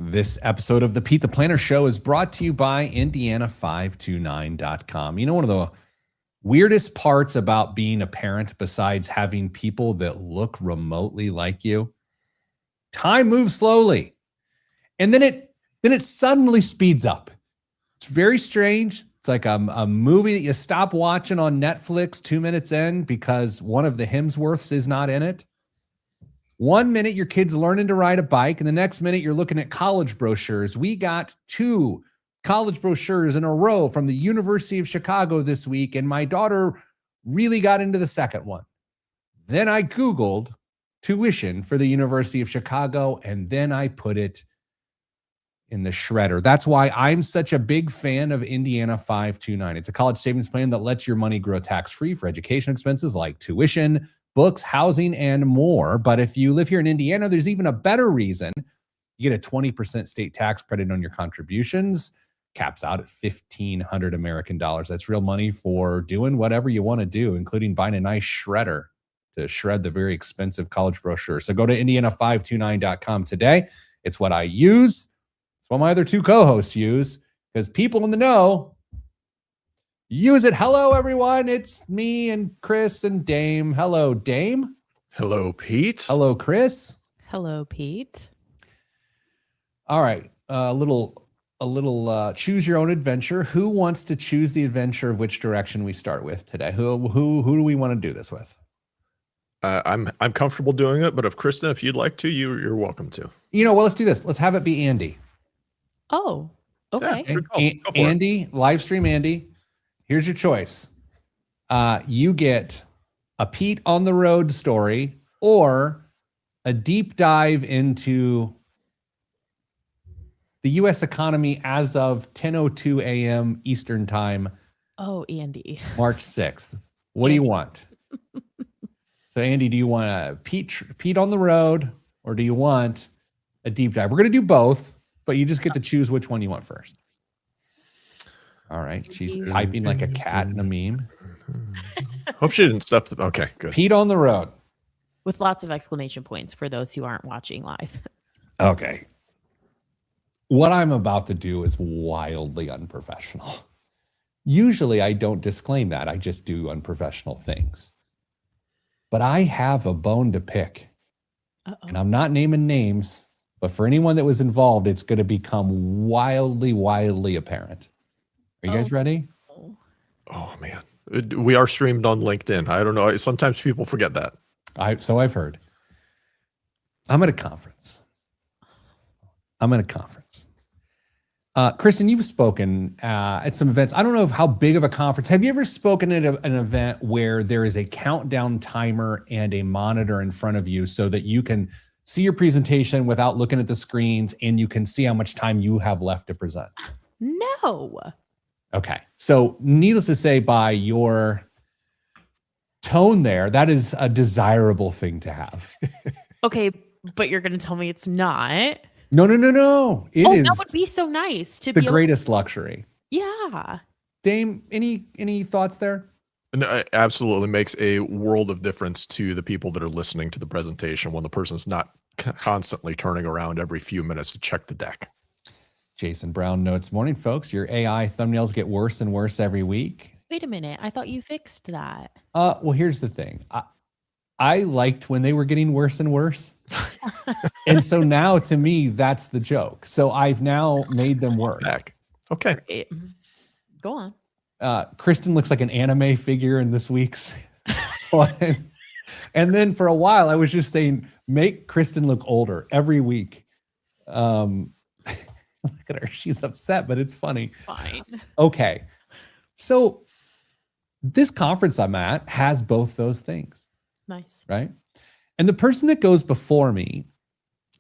This episode of the Pete the Planner Show is brought to you by Indiana529.com. You know, one of the weirdest parts about being a parent, besides having people that look remotely like you, time moves slowly. And then it suddenly speeds up. It's very strange. It's like a movie that you stop watching on Netflix 2 minutes in because one of the Hemsworths is not in it. 1 minute your kid's learning to ride a bike, and the next minute you're looking at college brochures. We got 2 college brochures in a row from the University of Chicago this week, and my daughter really got into the second one. Then I Googled tuition for the University of Chicago, and then I put it in the shredder. That's why I'm such a big fan of Indiana 529. It's a college savings plan that lets your money grow tax-free for education expenses like tuition, books, housing, and more. But if you live here in Indiana, there's even a better reason. You get a 20% state tax credit on your contributions, caps out at $1,500 American dollars. That's real money for doing whatever you want to do, including buying a nice shredder to shred the very expensive college brochure. So go to Indiana529.com today. It's what I use. It's what my other 2 co-hosts use, because people in the know use it. Hello, everyone. It's me and Chris and Dame. Hello, Dame. Hello, Pete. Hello, Chris. Hello, Pete. All right. A little choose your own adventure. Who wants to choose the adventure of which direction we start with today? Who do we want to do this with? I'm comfortable doing it, but if Kristen, if you'd like to, you're welcome to. You know, well, let's do this. Let's have it be Andy. Oh, okay. Yeah, Andy, live stream Andy. Here's your choice. You get a Pete on the road story or a deep dive into the U.S. economy as of 10:02 a.m. Eastern time. Oh, Andy. March 6th. What do you want? So, Andy, do you want a Pete on the road, or do you want a deep dive? We're going to do both, but you just get to choose which one you want first. All right. She's typing like a cat in a meme. Hope she didn't step. Okay, good. Pete on the road. With lots of exclamation points for those who aren't watching live. Okay. What I'm about to do is wildly unprofessional. Usually I don't disclaim that. I just do unprofessional things. But I have a bone to pick. Uh-oh. And I'm not naming names, but for anyone that was involved, it's going to become wildly apparent. Are you guys ready? Oh, man. We are streamed on LinkedIn. I don't know. Sometimes people forget that. So I've heard. I'm at a conference. Kristen, you've spoken at some events. I don't know how big of a conference. Have you ever spoken at an event where there is a countdown timer and a monitor in front of you so that you can see your presentation without looking at the screens and you can see how much time you have left to present? No. Okay. So needless to say, by your tone there, that is a desirable thing to have. Okay, but you're going to tell me it's not. No. It is that would be so nice to the be greatest luxury. Yeah. Dame, any thoughts there? No, it absolutely makes a world of difference to the people that are listening to the presentation when the person's not constantly turning around every few minutes to check the deck. Jason Brown notes, morning, folks. Your AI thumbnails get worse and worse every week. Wait a minute. I thought you fixed that. Well, here's the thing. I liked when they were getting worse and worse. And so now to me, that's the joke. So I've now made them worse. Okay. Great. Go on. Kristen looks like an anime figure in this week's one. And then for a while, I was just saying, make Kristen look older every week. Look at her. She's upset, but it's funny. It's fine. Okay. So this conference I'm at has both those things. Nice. Right? And the person that goes before me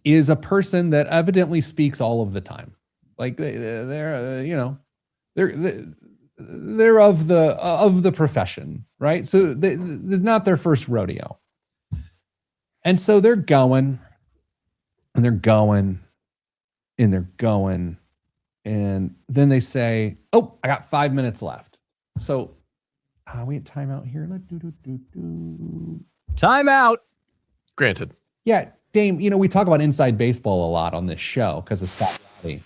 is a person that evidently speaks all of the time. Like they're of the profession, right? So they're not their first rodeo. And so they're going and they're going and they're going. And then they say, oh, I got 5 minutes left. So we had timeout here. Timeout. Granted. Yeah. Dame, we talk about inside baseball a lot on this show because of Scott Rowdy,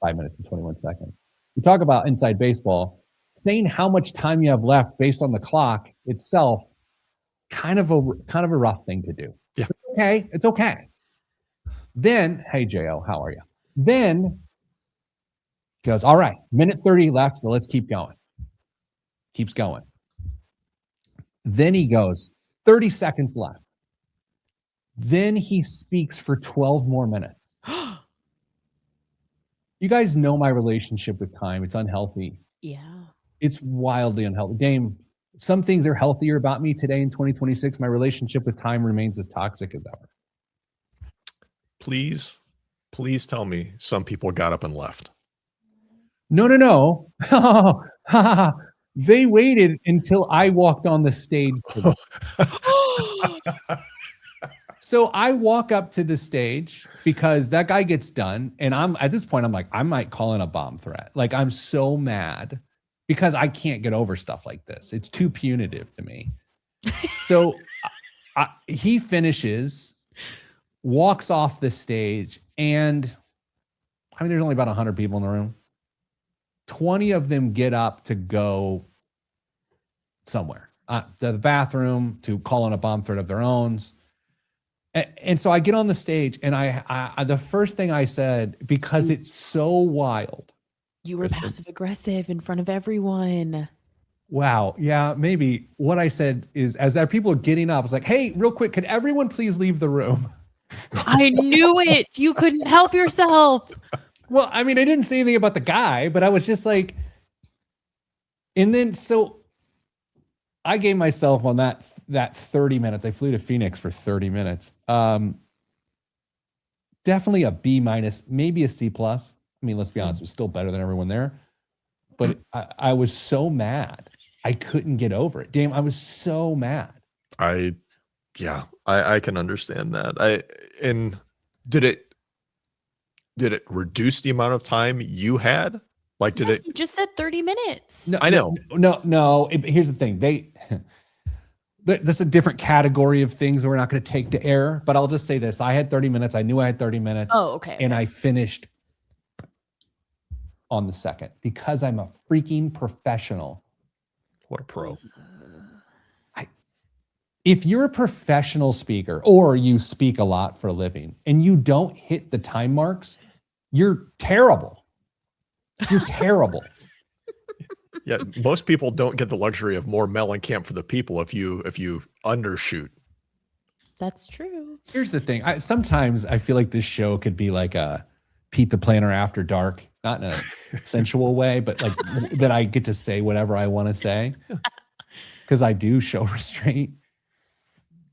5 minutes and 21 seconds. We talk about inside baseball, saying how much time you have left based on the clock itself, kind of a rough thing to do. Yeah. Okay, it's okay. Then, hey Jo, how are you? Then he goes, all right, minute 30 left, so let's keep going. Keeps going. Then he goes, 30 seconds left. Then he speaks for 12 more minutes. You guys know my relationship with time. It's unhealthy. Yeah. It's wildly unhealthy. Dame, some things are healthier about me today in 2026. My relationship with time remains as toxic as ever. Please tell me some people got up and left. No. They waited until I walked on the stage. So I walk up to the stage because that guy gets done. And at this point, I'm like, I might call in a bomb threat. Like, I'm so mad because I can't get over stuff like this. It's too punitive to me. So he finishes, walks off the stage, and I mean, there's only about 100 people in the room. 20 of them get up to go somewhere, the bathroom, to call in a bomb threat of their own. And so I get on the stage, and I the first thing I said, because it's so wild. You were passive aggressive in front of everyone. Wow. Yeah, maybe. What I said is, as our people are getting up, I was like, hey, real quick, could everyone please leave the room? I knew it. You couldn't help yourself. Well, I mean, I didn't say anything about the guy, but I was just like, and then so I gave myself on that 30 minutes. I flew to Phoenix for 30 minutes. Definitely a B minus, maybe a C plus. I mean, let's be honest, it was still better than everyone there. But I was so mad. I couldn't get over it. Damn, I was so mad. I can understand that. And did it reduce the amount of time you had? Like, did it? You just said 30 minutes. No, I know. No. Here's the thing. That's a different category of things we're not going to take to air. But I'll just say this: I had 30 minutes. I knew I had 30 minutes. Oh, okay. And I finished on the second because I'm a freaking professional. What a pro! If you're a professional speaker or you speak a lot for a living and you don't hit the time marks, you're terrible. You're terrible. Yeah, most people don't get the luxury of more Mellencamp for the people if you undershoot. That's true. Here's the thing. Sometimes I feel like this show could be like a Pete the Planner After Dark, not in a sensual way, but like that I get to say whatever I want to say because I do show restraint.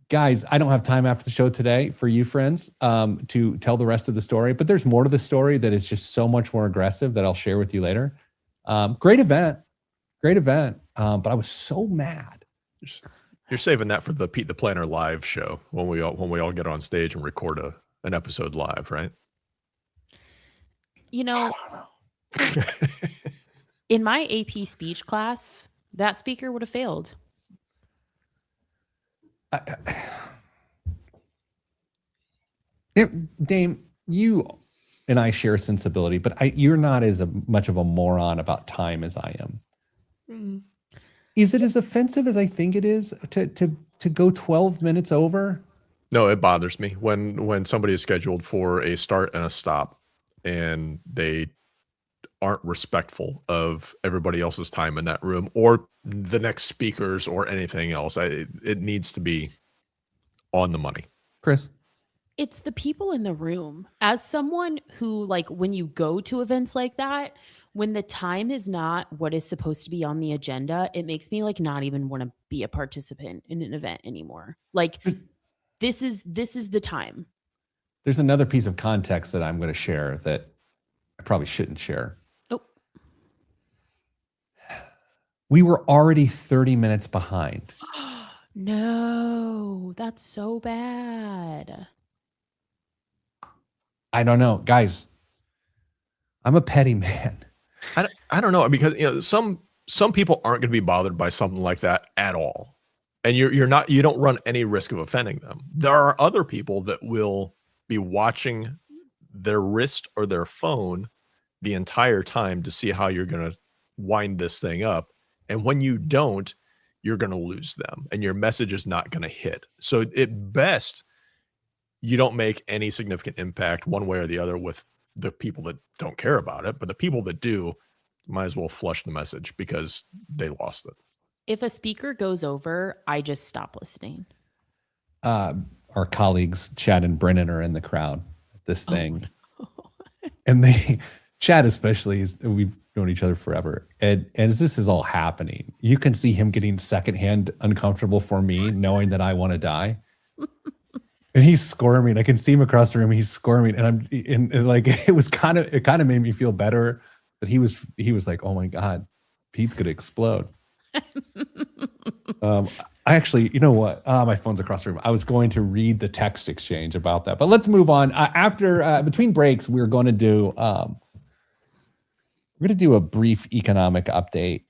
Guys, I don't have time after the show today for you friends to tell the rest of the story, but there's more to the story that is just so much more aggressive that I'll share with you later. Great event. But I was so mad. You're saving that for the Pete the Planner live show when we all get on stage and record an episode live, right? You know, in my AP speech class, that speaker would have failed. Dame, you and I share a sensibility, but you're not as much of a moron about time as I am. Mm. Is it as offensive as I think it is to go 12 minutes over? No, it bothers me when somebody is scheduled for a start and a stop and they aren't respectful of everybody else's time in that room or the next speakers or anything else. It needs to be on the money. Chris? It's the people in the room. As someone who, like, when you go to events like that, when the time is not what is supposed to be on the agenda, it makes me like not even want to be a participant in an event anymore. Like, this is the time. There's another piece of context that I'm going to share that I probably shouldn't share. Oh. We were already 30 minutes behind. No, that's so bad. I don't know, guys. I'm a petty man. I don't know, because some people aren't going to be bothered by something like that at all. And you don't run any risk of offending them. There are other people that will be watching their wrist or their phone the entire time to see how you're going to wind this thing up. And when you don't, you're going to lose them and your message is not going to hit. So at best, you don't make any significant impact one way or the other with the people that don't care about it. But the people that do might as well flush the message because they lost it. If a speaker goes over, I just stop listening. Our colleagues, Chad and Brennan, are in the crowd at this thing. Oh, no. And Chad especially, we've known each other forever. And as this is all happening, you can see him getting secondhand uncomfortable for me, knowing that I want to die. And he's squirming. I can see him across the room. He's squirming. And like, it kind of made me feel better that he was like, oh my God, Pete's going to explode. I actually, you know what? My phone's across the room. I was going to read the text exchange about that, but let's move on. After between breaks, we're going to do a brief economic update.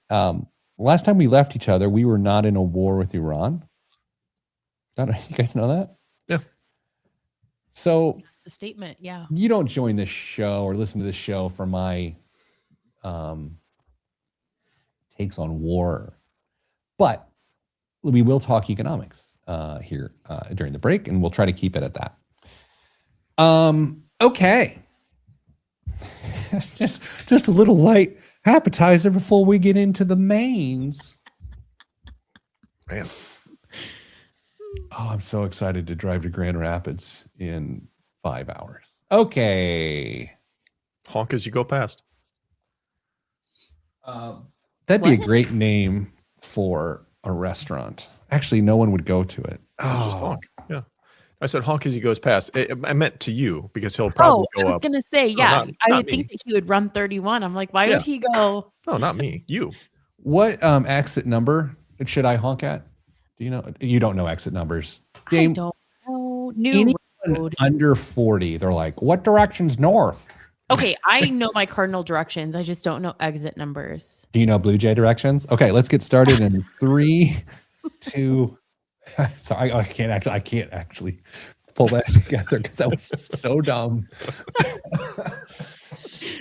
Last time we left each other, we were not in a war with Iran. You guys know that? Yeah. So that's a statement. Yeah. You don't join this show or listen to this show for my takes on war, but we will talk economics here during the break, and we'll try to keep it at that. Okay. just a little light appetizer before we get into the mains. Man. Oh, I'm so excited to drive to Grand Rapids in 5 hours. Okay. Honk as you go past. That'd be a great name for a restaurant. Actually, no one would go to it. Oh. Just honk. Yeah. I said honk as he goes past. I meant to you because he'll probably go up. I was going to say, yeah, I would think that he would run 31. I'm like, why would he go? No, not me. You. What exit number should I honk at? Do you know? You don't know exit numbers. Dame, I don't know. New road. Under 40, they're like, what direction's north? Okay, I know my cardinal directions. I just don't know exit numbers. Do you know Blue Jay directions? Okay, let's get started in 3, 2. Sorry, I can't actually pull that together because that was so dumb.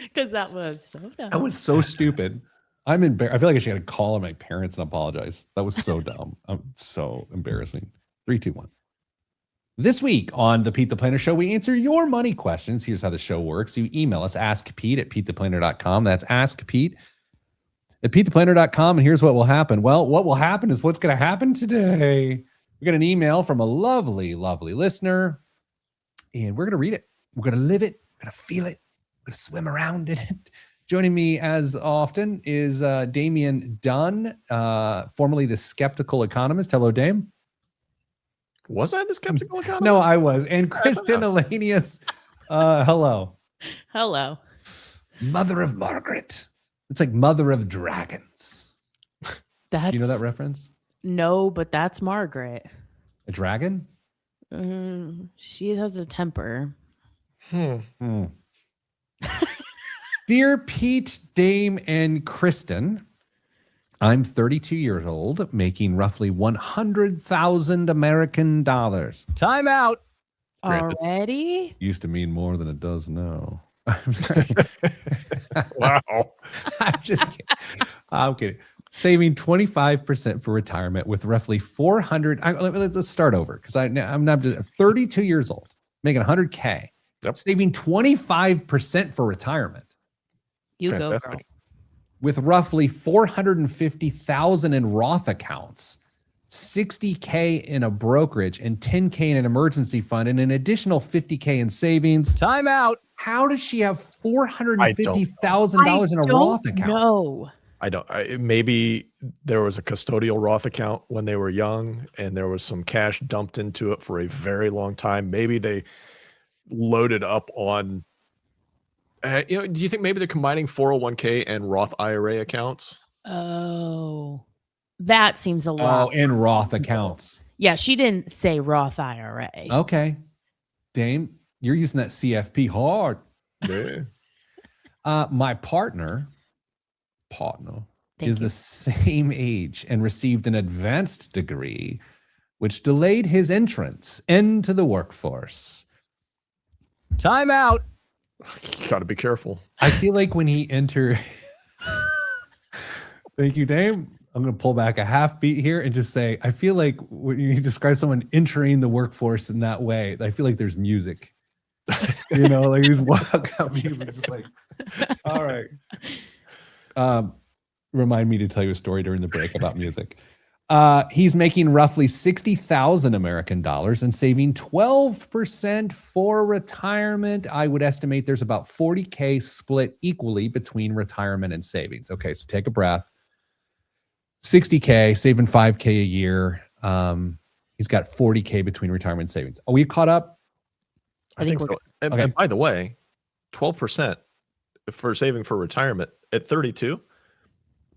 Because that was so dumb. That was so stupid. I'm embarrassed. I feel like I should call my parents and apologize. That was so dumb. So embarrassing. 3, 2, 1. This week on the Pete the Planner Show, we answer your money questions. Here's how the show works. You email us, askpete@petetheplanner.com. That's askpete@petetheplanner.com. And here's what will happen. Well, what will happen is what's going to happen today. We got an email from a lovely, lovely listener, and we're going to read it. We're going to live it. We're going to feel it. We're going to swim around in it. Joining me as often is Damian Dunn, formerly the Skeptical Economist. Hello, Dame. Was I the Skeptical Economist? No, I was. And Kristen Elanius. Hello. Hello. Mother of Margaret. It's like Mother of Dragons. You know that reference? No, but that's Margaret. A dragon? She has a temper. Dear Pete, Dame, and Kristen, I'm 32 years old, making roughly 100,000 American dollars. Time out. Already? Used to mean more than it does now. I'm sorry. Wow. I'm just kidding. I'm kidding. Saving 25% for retirement with roughly 400. Let's start over because I'm not 32 years old, making 100K. Yep. Saving 25% for retirement. You Fantastic. go, girl. With roughly 450,000 in Roth accounts, 60K in a brokerage, and 10K in an emergency fund, and an additional 50K in savings. Time out. How does she have $450,000 in a Roth account? No. I don't. Maybe there was a custodial Roth account when they were young, and there was some cash dumped into it for a very long time. Maybe they loaded up on. Do you think maybe they're combining 401k and Roth IRA accounts? Oh, that seems a lot. Oh, and Roth accounts. Yeah, she didn't say Roth IRA. Okay. Dame, you're using that CFP hard. Yeah. My partner, Thank you. the same age and received an advanced degree, which delayed his entrance into the workforce. Time out. You got to be careful. I feel like when he entered, thank you, Dame. I'm going to pull back a half beat here and just say, I feel like when you describe someone entering the workforce in that way, I feel like there's music, like these walkout music, just like, all right. Remind me to tell you a story during the break about music. He's making roughly 60,000 American dollars and saving 12% for retirement. I would estimate there's about 40K split equally between retirement and savings. Okay, so take a breath. 60K, saving 5K a year. He's got 40K between retirement and savings. Are we caught up? I think so. And by the way, 12% for saving for retirement at 32,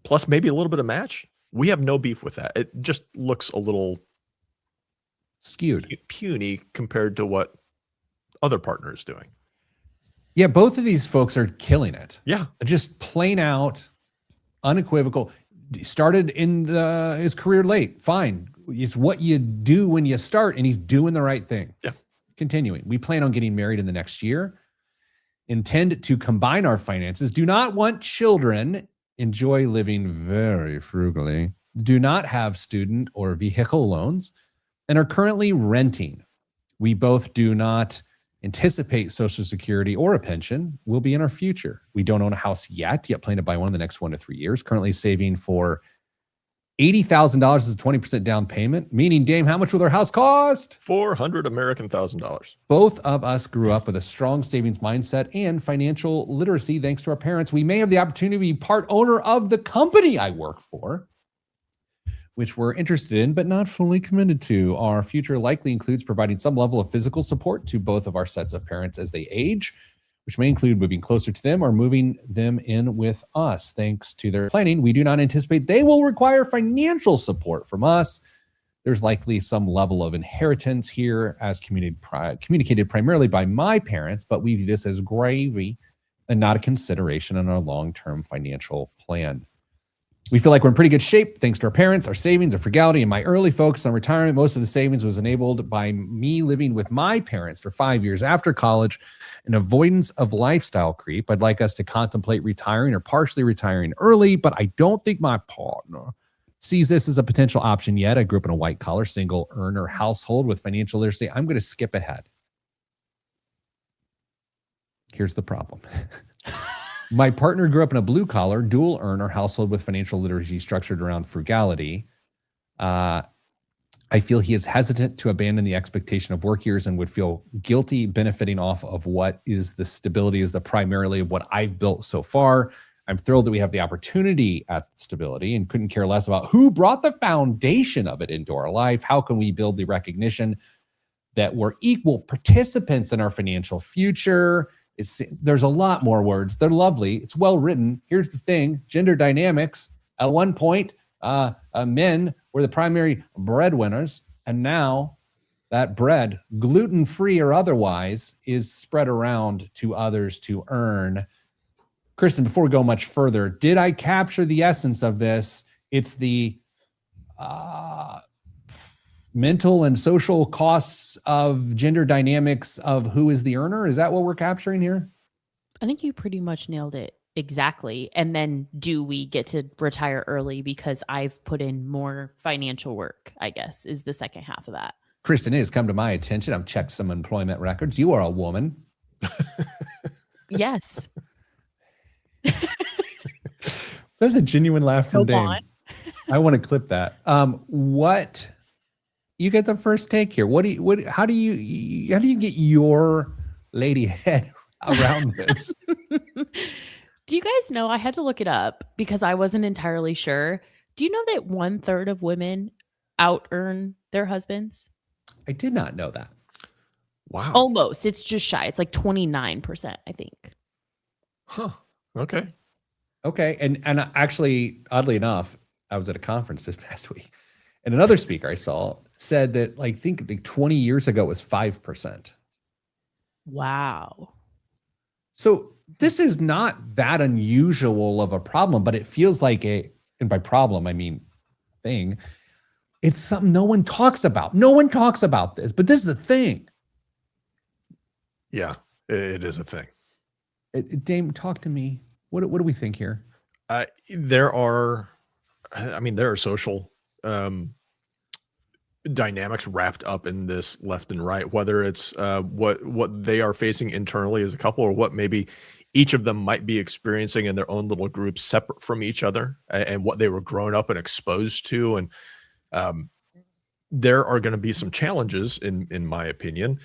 plus maybe a little bit of match. We have no beef with that. It just looks a little skewed, puny compared to what other partners doing. Yeah, both of these folks are killing it. Yeah. Just plain out, unequivocal. Started in his career late. Fine. It's what you do when you start, and he's doing the right thing. Yeah. Continuing. We plan on getting married in the next year. Intend to combine our finances. Do not want children. Enjoy living very frugally. Do not have student or vehicle loans, and are currently renting. We both do not anticipate Social Security or a pension will be in our future. We don't own a house yet plan to buy one in the next 1 to 3 years. Currently saving for $80,000 as a 20% down payment, meaning, Dame, how much will our house cost? $400 American $1,000. Both of us grew up with a strong savings mindset and financial literacy thanks to our parents. We may have the opportunity to be part owner of the company I work for, which we're interested in, but not fully committed to. Our future likely includes providing some level of physical support to both of our sets of parents as they age, which may include moving closer to them or moving them in with us. Thanks to their planning, we do not anticipate they will require financial support from us. There's likely some level of inheritance here as communicated primarily by my parents, but we view this as gravy and not a consideration in our long-term financial plan. We feel like we're in pretty good shape thanks to our parents, our savings, our frugality, and my early focus on retirement. Most of the savings was enabled by me living with my parents for 5 years after college, an avoidance of lifestyle creep. I'd like us to contemplate retiring or partially retiring early, but I don't think my partner sees this as a potential option yet. I grew up in a white-collar, single-earner household with financial literacy. I'm going to skip ahead. Here's the problem. My partner grew up in a blue-collar, dual-earner household with financial literacy structured around frugality. I feel he is hesitant to abandon the expectation of work years and would feel guilty benefiting off of what is the stability is the primarily of what I've built so far. I'm thrilled that we have the opportunity at stability and couldn't care less about who brought the foundation of it into our life. How can we build the recognition that we're equal participants in our financial future? There's a lot more words. They're lovely. It's well written. Here's the thing. Gender dynamics. At one point, men were the primary breadwinners. And now that bread, gluten-free or otherwise, is spread around to others to earn. Kristen, before we go much further, did I capture the essence of this? It's the mental and social costs of gender dynamics of who is the earner. Is that what we're capturing here? I think you pretty much nailed it. Exactly. And then do we get to retire early because I've put in more financial work, I guess, is the second half of that. Kristen, it has come to my attention. I've checked some employment records. You are a woman. Yes. There's a genuine laugh from Dame. I want to clip that. What you get the first take here? How do you get your lady head around this? Do you guys know? I had to look it up because I wasn't entirely sure. Do you know that 1/3 of women out earn their husbands? I did not know that. Wow. Almost. It's just shy. It's like 29%, I think. Huh. Okay. Okay. And actually, oddly enough, I was at a conference this past week, and another speaker I saw said that I think like 20 years ago it was 5%. Wow. So this is not that unusual of a problem, but it feels like and by problem, I mean thing. It's something no one talks about. No one talks about this, but this is a thing. Yeah, it is a thing. Dame, talk to me. What do we think here? There are social dynamics wrapped up in this left and right, whether it's what they are facing internally as a couple, or what maybe each of them might be experiencing in their own little groups separate from each other, and what they were grown up and exposed to. And there are going to be some challenges, in my opinion,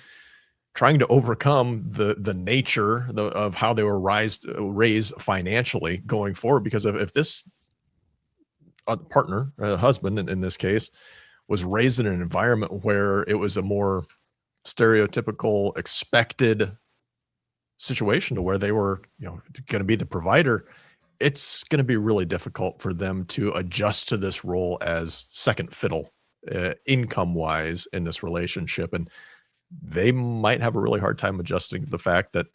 trying to overcome the nature of how they were raised financially going forward. Because if this partner, husband in this case, was raised in an environment where it was a more stereotypical, expected situation to where they were, going to be the provider, it's going to be really difficult for them to adjust to this role as second fiddle, income-wise, in this relationship. And they might have a really hard time adjusting to the fact that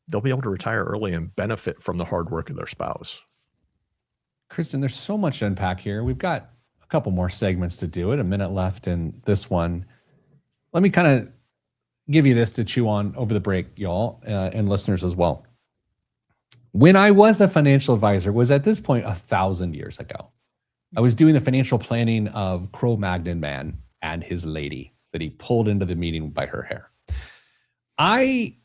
they'll be able to retire early and benefit from the hard work of their spouse. Kristen, there's so much to unpack here. We've got a couple more segments to do it, a minute left in this one. Let me kind of give you this to chew on over the break, y'all, and listeners as well. When I was a financial advisor, was at this point 1,000 years ago. I was doing the financial planning of Cro-Magnon man and his lady that he pulled into the meeting by her hair. I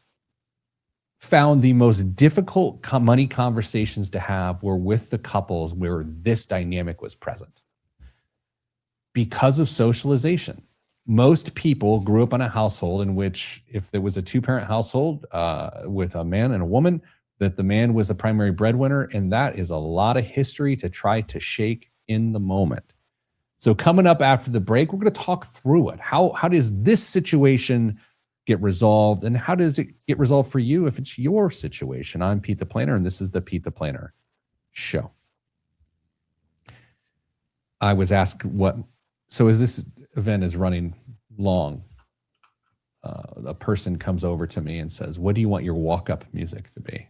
found the most difficult money conversations to have were with the couples where this dynamic was present. Because of socialization. Most people grew up in a household in which, if there was a two-parent household with a man and a woman, that the man was the primary breadwinner, and that is a lot of history to try to shake in the moment. So coming up after the break, we're going to talk through it. How does this situation get resolved, and how does it get resolved for you if it's your situation? I'm Pete the Planner, and this is the Pete the Planner Show. I was asked so as this event is running long, a person comes over to me and says, what do you want your walk-up music to be?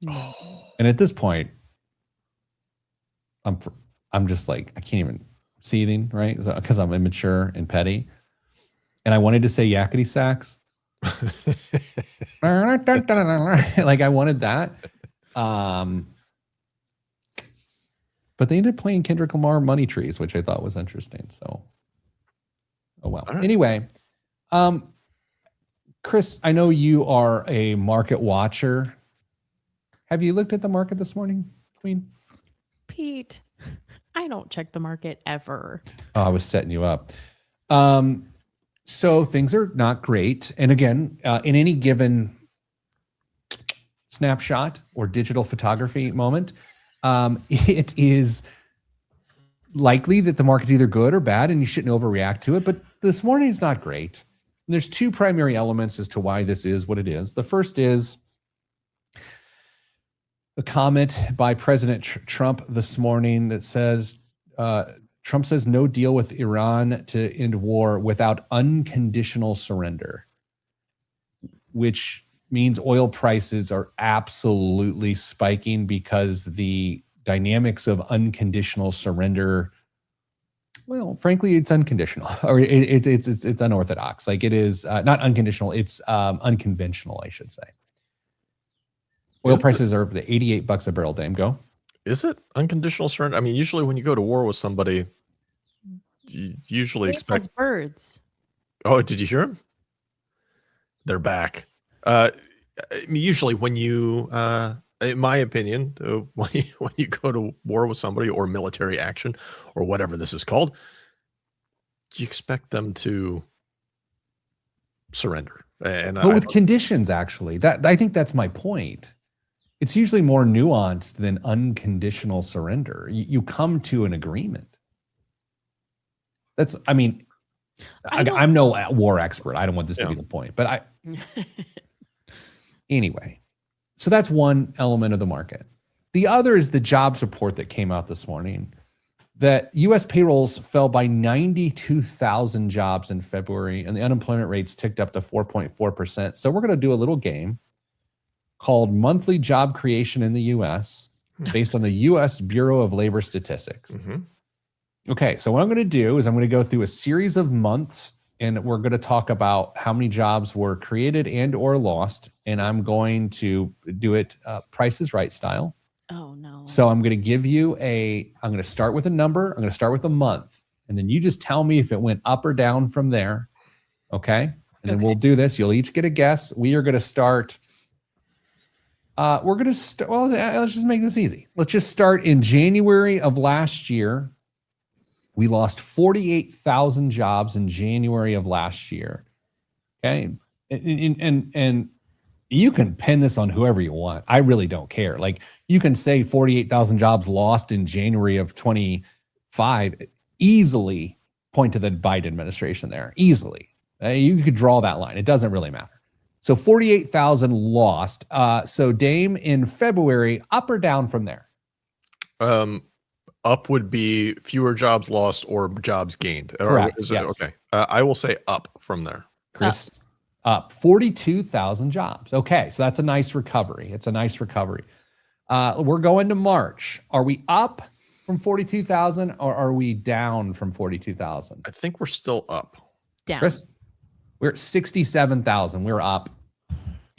Oh. And at this point, I'm just like, I can't even, seething, right? Because I'm immature and petty. And I wanted to say yakety sax. Like I wanted that. But they ended up playing Kendrick Lamar Money Trees, which I thought was interesting. So, oh well. Right. Anyway, Chris, I know you are a market watcher. Have you looked at the market this morning, Queen? Pete, I don't check the market ever. Oh, I was setting you up. So things are not great. And again, in any given snapshot or digital photography moment, it is likely that the market's either good or bad, and you shouldn't overreact to it. But this morning is not great. And there's two primary elements as to why this is what it is. The first is a comment by President Trump this morning that says, Trump says no deal with Iran to end war without unconditional surrender, which means oil prices are absolutely spiking because the dynamics of unconditional surrender, well, frankly, it's unconditional, or it's unorthodox. Like it is not unconditional, it's unconventional, I should say. Oil prices are $88 a barrel, Dame. Go. Is it unconditional surrender? I mean, usually when you go to war with somebody, you usually expect birds. Oh, did you hear them? They're back. I mean, usually when you, in my opinion, when you go to war with somebody or military action or whatever this is called, you expect them to surrender. But with conditions, actually, I think that's my point. It's usually more nuanced than unconditional surrender. You come to an agreement. I'm no war expert. I don't want this to be the point, but anyway, so that's one element of the market. The other is the jobs report that came out this morning that U.S. payrolls fell by 92,000 jobs in February, and the unemployment rates ticked up to 4.4%. So we're going to do a little game called monthly job creation in the U.S. based on the U.S. Bureau of Labor Statistics. Mhm. Okay, so what I'm going to do is I'm going to go through a series of months, and we're going to talk about how many jobs were created and or lost, and I'm going to do it Price is Right style. Oh, no. So I'm going to give you I'm going to start with a number. I'm going to start with a month, and then you just tell me if it went up or down from there. Okay? And then we'll do this. You'll each get a guess. We are going to start. We're going to start. Well, let's just make this easy. Let's just start in January of last year. We lost 48,000 jobs in January of last year. Okay. And you can pin this on whoever you want. I really don't care. Like, you can say 48,000 jobs lost in January of 25, easily point to the Biden administration there. Easily. You could draw that line. It doesn't really matter. So 48,000 lost. So Dame, in February, up or down from there? Up would be fewer jobs lost or jobs gained. Correct. Yes. Okay. I will say up from there. Chris, up 42,000 jobs. Okay, so that's a nice recovery. It's a nice recovery. We're going to March. Are we up from 42,000 or are we down from 42,000? I think we're still up. Down. Chris, we're at 67,000. We're up.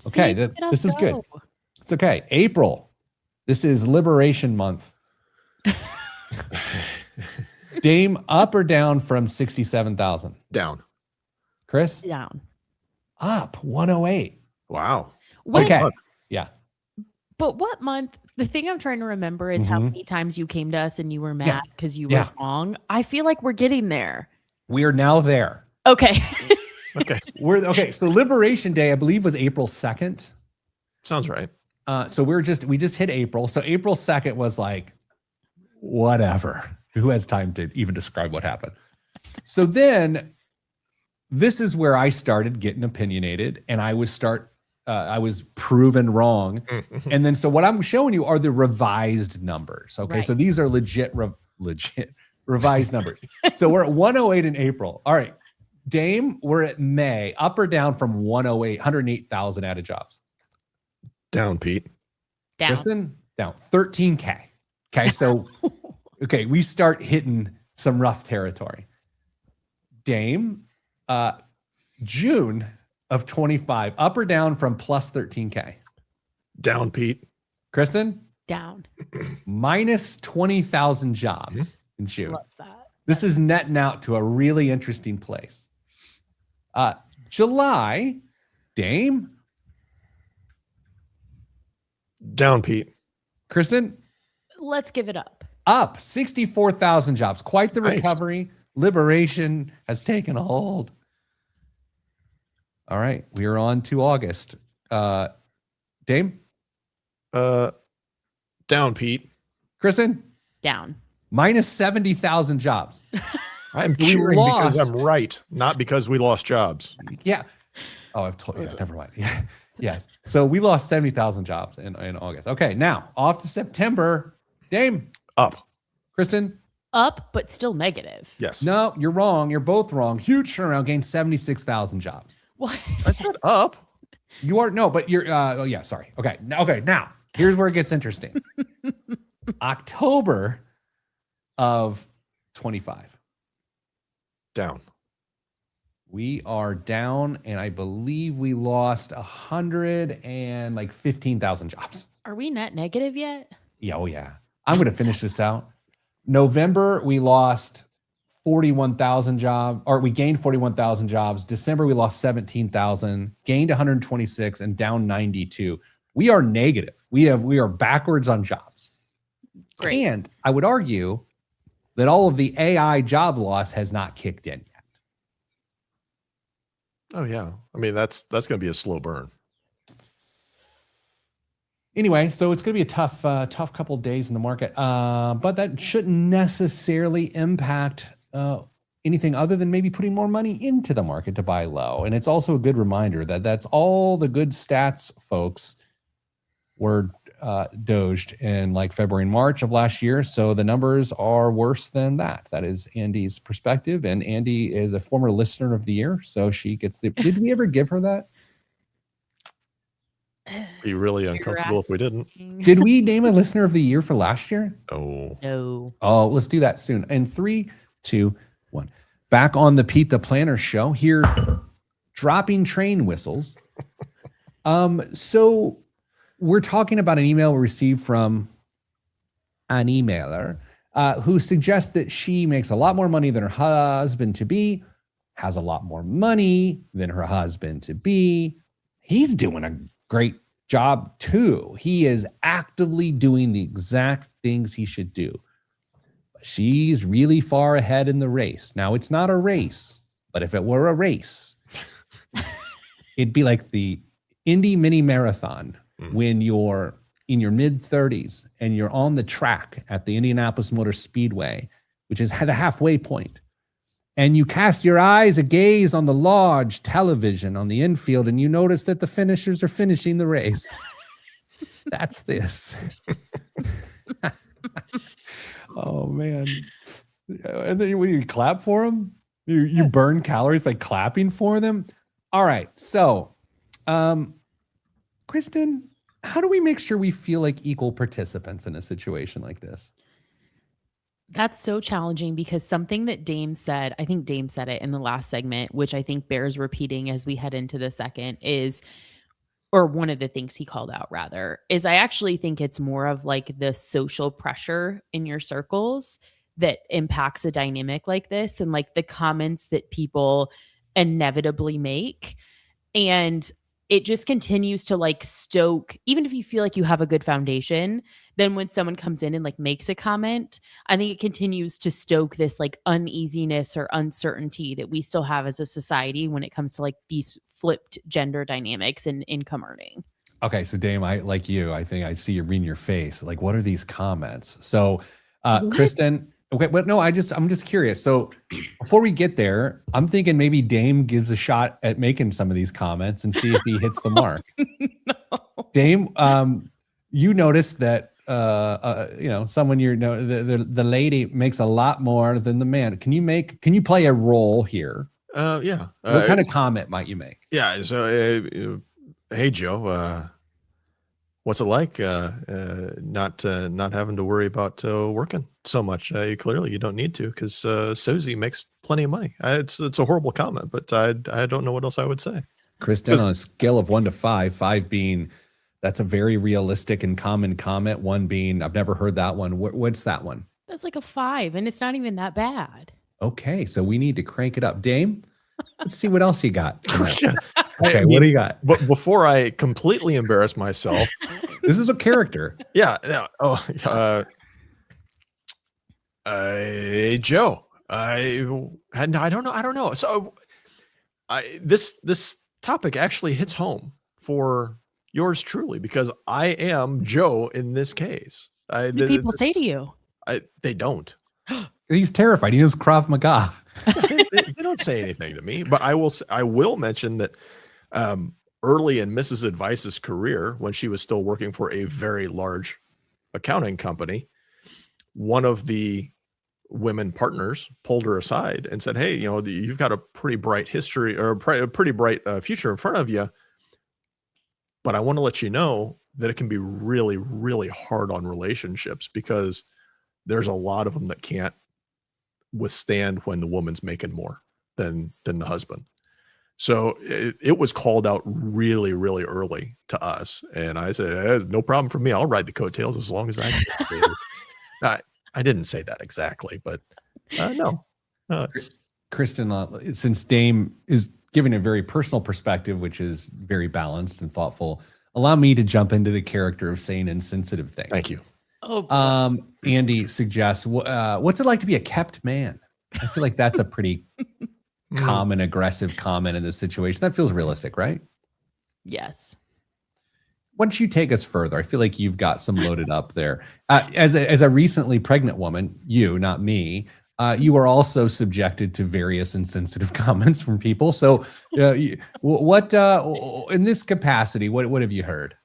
Okay, this is good. It's okay. April, this is Liberation Month. Dame, up or down from 67,000? Down. Chris? Down. Up 108. Wow. Wait, Okay. Yeah. but what month? The thing I'm trying to remember is how many times you came to us and you were mad because you were wrong. I feel like we're getting there. We are now there. Okay. Okay. Okay. So Liberation Day, I believe, was April 2nd. Sounds right. So we just hit April. So April 2nd was like, whatever. Who has time to even describe what happened? So then this is where I started getting opinionated, and I was proven wrong. And then, so what I'm showing you are the revised numbers. Okay. Right. So these are legit revised numbers. So we're at 108 in April. All right. Dame, we're at May, up or down from 108,000 added jobs. Down, Pete. Down. Kristen, down 13K. Okay. So, okay, we start hitting some rough territory. Dame, June of 25, up or down from plus 13K? Down, Pete. Kristen? Down. Minus 20,000 jobs in June. Love that. This is netting out to a really interesting place. July, Dame? Down, Pete. Kristen? Let's give it up. Up 64,000 jobs. Quite the Nice. recovery. Liberation has taken a hold. All right, we are on to August. Dame? Down, Pete. Kristen? Down. Minus 70,000 jobs. I'm We cheering because lost. I'm right, not because we lost jobs. Yeah. Oh, I've told you. Yeah, never mind. Yeah. Yes. So we lost 70,000 jobs in August. Okay, now off to September. Dame? Up. Kristen? Up, but still negative. Yes. No, you're wrong. You're both wrong. Huge turnaround, gained 76,000 jobs. What I is that? said up. You are, no, but you're, oh yeah, sorry. Okay. Now here's where it gets interesting. October of 25. Down. We are down, and I believe we lost 115,000 jobs. Are we net negative yet? Yeah, oh yeah. I'm going to finish this out. November, we lost 41,000 jobs, or we gained 41,000 jobs. December, we lost 17,000, gained 126, and down 92. We are negative. We are backwards on jobs. Great. And I would argue that all of the AI job loss has not kicked in yet. Oh yeah. I mean, that's going to be a slow burn. Anyway, so it's going to be a tough couple days in the market, but that shouldn't necessarily impact anything other than maybe putting more money into the market to buy low. And it's also a good reminder that that's all the good stats, folks, were doged in like February and March of last year. So the numbers are worse than that. That is Andy's perspective. And Andy is a former listener of the year. So she gets the, did we ever give her that? be really uncomfortable if we didn't. Did we name a listener of the year for last year? Oh, No. Oh, let's do that soon. And 3, 2, 1. Back on the Pete the Planner show here, dropping train whistles. So we're talking about an email we received from an emailer who suggests that she makes a lot more money than her husband to be, has a lot more money than her husband to be. He's doing a great job too. He is actively doing the exact things he should do. She's really far ahead in the race. Now, it's not a race, but if it were a race, it'd be like the Indy mini marathon when you're in your mid 30s and you're on the track at the Indianapolis Motor Speedway, which is the halfway point. And you cast your eyes a gaze on the large television on the infield and you notice that the finishers are finishing the race. That's this. Oh, man. And then when you clap for them, you burn calories by clapping for them. All right. So, Kristen, how do we make sure we feel like equal participants in a situation like this? That's so challenging because something that Dame said, I think Dame said it in the last segment, which I think bears repeating as we head into the second is, or one of the things he called out rather, is I actually think it's more of like the social pressure in your circles that impacts a dynamic like this and like the comments that people inevitably make. And it just continues to like stoke, even if you feel like you have a good foundation, then when someone comes in and like makes a comment, I think it continues to stoke this like uneasiness or uncertainty that we still have as a society when it comes to like these flipped gender dynamics and income earning. Okay, so Dame, I like you. I think I see you reading your face. Like, what are these comments? So, Kristen. Okay, but no, I'm just curious. So before we get there, I'm thinking maybe Dame gives a shot at making some of these comments and see if he hits the mark. No. Dame, you noticed that someone the lady makes a lot more than the man. Can you play a role here? Yeah. What kind of comment might you make? Yeah. So, hey, Joe, what's it like not having to worry about working so much? Clearly, you don't need to because Susie makes plenty of money. It's a horrible comment, but I don't know what else I would say. Kristen, on a scale of 1 to 5, 5 being that's a very realistic and common comment. 1 being I've never heard that one. What's that one? That's like a 5, and it's not even that bad. Okay, so we need to crank it up. Dame, let's see what else you got. Yeah. Okay, what do you got? But before I completely embarrass myself, this is a character. Yeah. Joe, I don't know. So this topic actually hits home for yours truly because I am Joe in this case. What do people say to you? They don't. He's terrified. He knows Krav Maga. They don't say anything to me, but I will mention that early in Mrs. Advice's career, when she was still working for a very large accounting company, one of the women partners pulled her aside and said, "Hey, you've got a pretty bright history or a pretty bright future in front of you, but I want to let you know that it can be really, really hard on relationships because there's a lot of them that can't withstand when the woman's making more than the husband." So it was called out really, really early to us. And I said, no problem for me. I'll ride the coattails as long as I can. I didn't say that exactly, but no. Kristen, since Dame is giving a very personal perspective, which is very balanced and thoughtful, allow me to jump into the character of saying insensitive things. Thank you. Oh, Andy suggests, what's it like to be a kept man? I feel like that's a pretty common aggressive comment in this situation. That feels realistic, right? yes. Why don't you take us further? I feel like you've got some loaded up there. As a recently pregnant woman, you, not me, you are also subjected to various insensitive comments from people. So what in this capacity, what have you heard?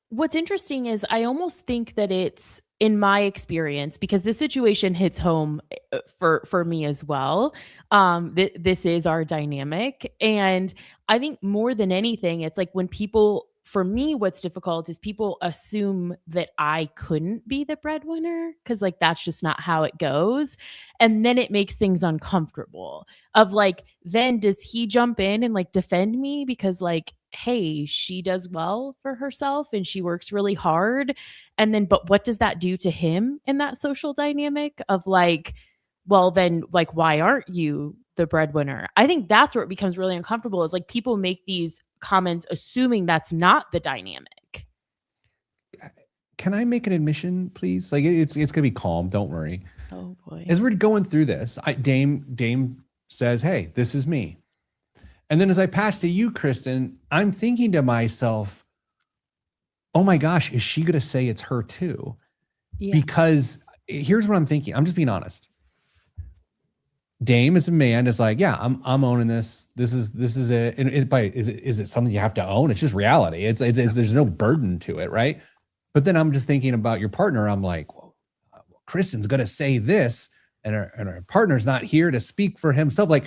What's interesting is I almost think that it's, in my experience, because this situation hits home for me as well. This is our dynamic. And I think more than anything, it's like when people for me, what's difficult is people assume that I couldn't be the breadwinner because like that's just not how it goes. And then it makes things uncomfortable of like, then does he jump in and like defend me because like, hey, she does well for herself and she works really hard. And then, but what does that do to him in that social dynamic of like, well, then like, why aren't you the breadwinner? I think that's where it becomes really uncomfortable is like people make these comments assuming that's not the dynamic. Can I make an admission, please? Like it's gonna be calm. Don't worry. Oh boy. As we're going through this, Dame says, "Hey, this is me," and then as I pass to you, Kristen, I'm thinking to myself, "Oh my gosh, is she gonna say it's her too?" Yeah. Because here's what I'm thinking. I'm just being honest. Dame as a man is like, yeah, I'm owning this. This is it. And is it something you have to own? It's just reality. It's there's no burden to it, right? But then I'm just thinking about your partner. I'm like, well, Kristen's gonna say this, and her partner's not here to speak for himself. Like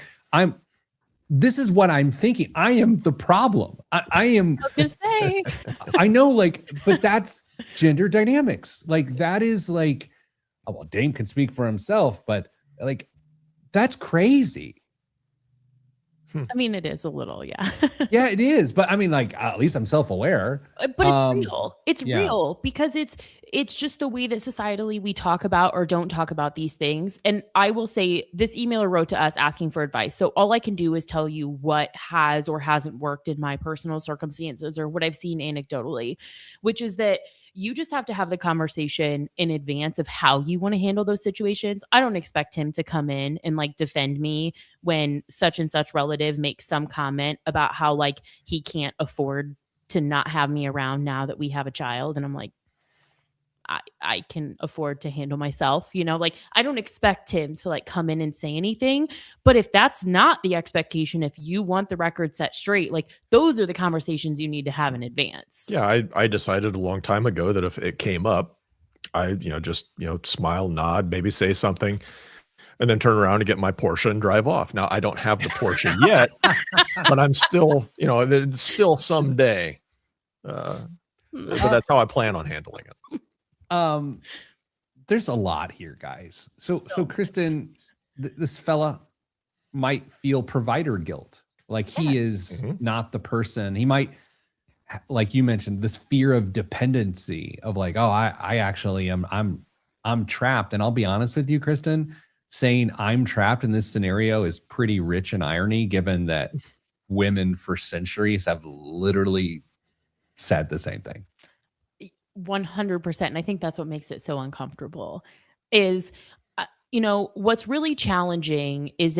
this is what I'm thinking. I am the problem. I am. I was gonna say. I know, like, but that's gender dynamics. Like that is like, oh, well, Dame can speak for himself, but like. That's crazy. I mean, it is a little, yeah. Yeah, it is. But I mean, like, at least I'm self-aware. But it's real. It's yeah. real because it's just the way that societally we talk about or don't talk about these things. And I will say this emailer wrote to us asking for advice. So all I can do is tell you what has or hasn't worked in my personal circumstances or what I've seen anecdotally, which is that you just have to have the conversation in advance of how you want to handle those situations. I don't expect him to come in and like defend me when such and such relative makes some comment about how like he can't afford to not have me around now that we have a child. And I'm like, I can afford to handle myself, you know, like I don't expect him to like come in and say anything. But if that's not the expectation, if you want the record set straight, like those are the conversations you need to have in advance. Yeah, I decided a long time ago that if it came up, I just smile, nod, maybe say something, and then turn around and get my Porsche and drive off. Now I don't have the Porsche yet, but I'm still, it's still someday. But that's how I plan on handling it. There's a lot here, guys. So Kristen, this fella might feel provider guilt. Like he is not the person. He might, like you mentioned, this fear of dependency of like, oh, I actually am, I'm trapped. And I'll be honest with you, Kristen, saying I'm trapped in this scenario is pretty rich in irony, given that women for centuries have literally said the same thing. 100%. And I think that's what makes it so uncomfortable is, what's really challenging is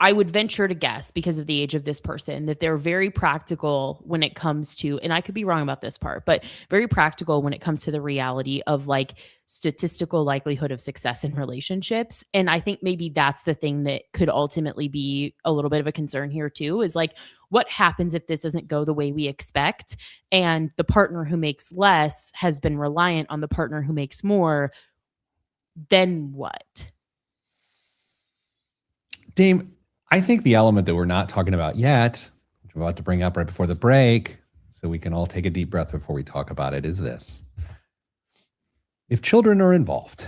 I would venture to guess because of the age of this person that they're very practical when it comes to, and I could be wrong about this part, but very practical when it comes to the reality of like statistical likelihood of success in relationships. And I think maybe that's the thing that could ultimately be a little bit of a concern here too, is like, what happens if this doesn't go the way we expect? And the partner who makes less has been reliant on the partner who makes more. Then what? Dame, I think the element that we're not talking about yet, which we're about to bring up right before the break, so we can all take a deep breath before we talk about it, is this. If children are involved,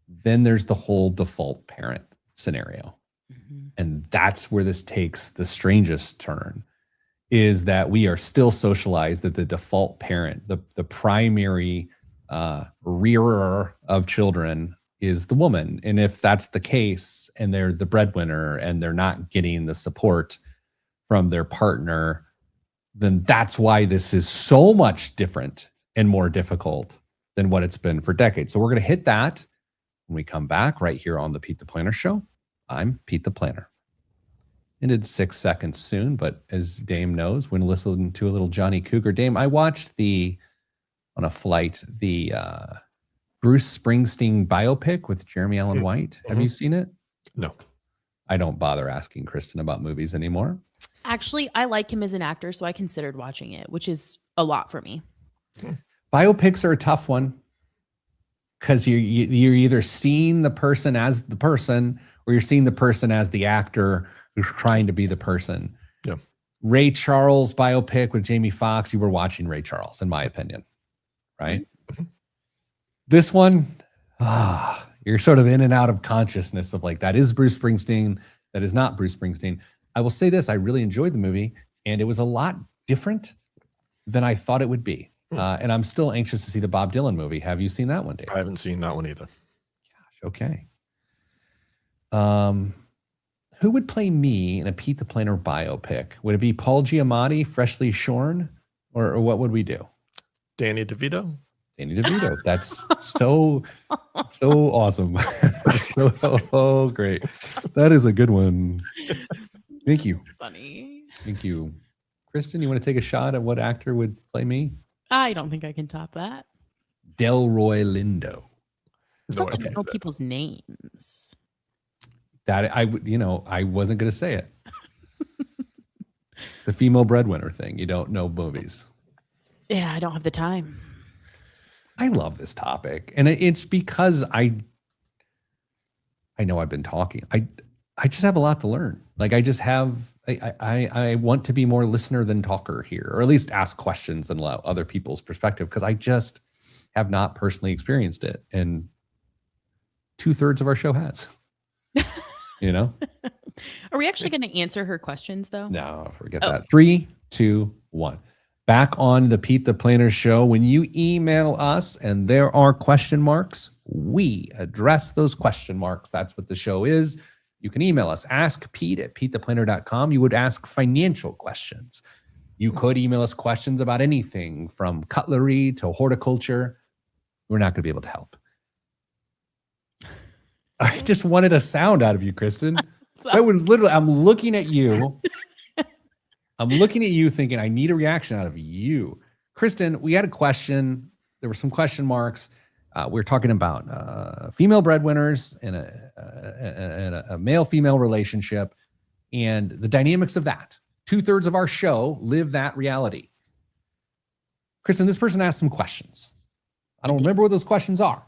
then there's the whole default parent scenario. And that's where this takes the strangest turn, is that we are still socialized that the default parent, the primary rearer of children is the woman. And if that's the case and they're the breadwinner and they're not getting the support from their partner, then that's why this is so much different and more difficult than what it's been for decades. So we're going to hit that when we come back right here on the Pete the Planner Show. I'm Pete the Planner. Ended 6 seconds soon, but as Dame knows, when listening to a little Johnny Cougar, Dame, I watched on a flight, the Bruce Springsteen biopic with Jeremy Allen White. Have you seen it? No. I don't bother asking Kristen about movies anymore. Actually, I like him as an actor, so I considered watching it, which is a lot for me. Biopics are a tough one because you're either seeing the person as the person or you're seeing the person as the actor who's trying to be the person. Yeah. Ray Charles biopic with Jamie Foxx. You were watching Ray Charles, in my opinion, right? Mm-hmm. This one, you're sort of in and out of consciousness of like, that is Bruce Springsteen. That is not Bruce Springsteen. I will say this. I really enjoyed the movie, and it was a lot different than I thought it would be. And I'm still anxious to see the Bob Dylan movie. Have you seen that one, Dave? I haven't seen that one either. Gosh, okay. Who would play me in a Pete the Planner biopic? Would it be Paul Giamatti, freshly shorn, or what would we do? Danny DeVito? Danny DeVito. That's so awesome. so great. That is a good one. Thank you. It's funny. Thank you. Kristen, you want to take a shot at what actor would play me? I don't think I can top that. Delroy Lindo. Plus, I don't know people's names. That I wasn't going to say it. The female breadwinner thing. You don't know movies. Yeah, I don't have the time. I love this topic, and it's because I know I've been talking. I just have a lot to learn. Like I want to be more listener than talker here, or at least ask questions and allow other people's perspective, because I just have not personally experienced it, and 2/3 of our show has. Are we actually going to answer her questions though? No, forget that. 3, 2, 1. Back on the Pete the Planner show. When you email us and there are question marks, we address those question marks. That's what the show is. You can email us, askpete@petetheplanner.com. You would ask financial questions. You could email us questions about anything from cutlery to horticulture. We're not going to be able to help. I just wanted a sound out of you, Kristen. I was literally, I'm looking at you. I'm looking at you thinking, I need a reaction out of you. Kristen, we had a question. There were some question marks. We were talking about female breadwinners and a male-female relationship and the dynamics of that. 2/3 of our show live that reality. Kristen, this person asked some questions. I don't remember what those questions are,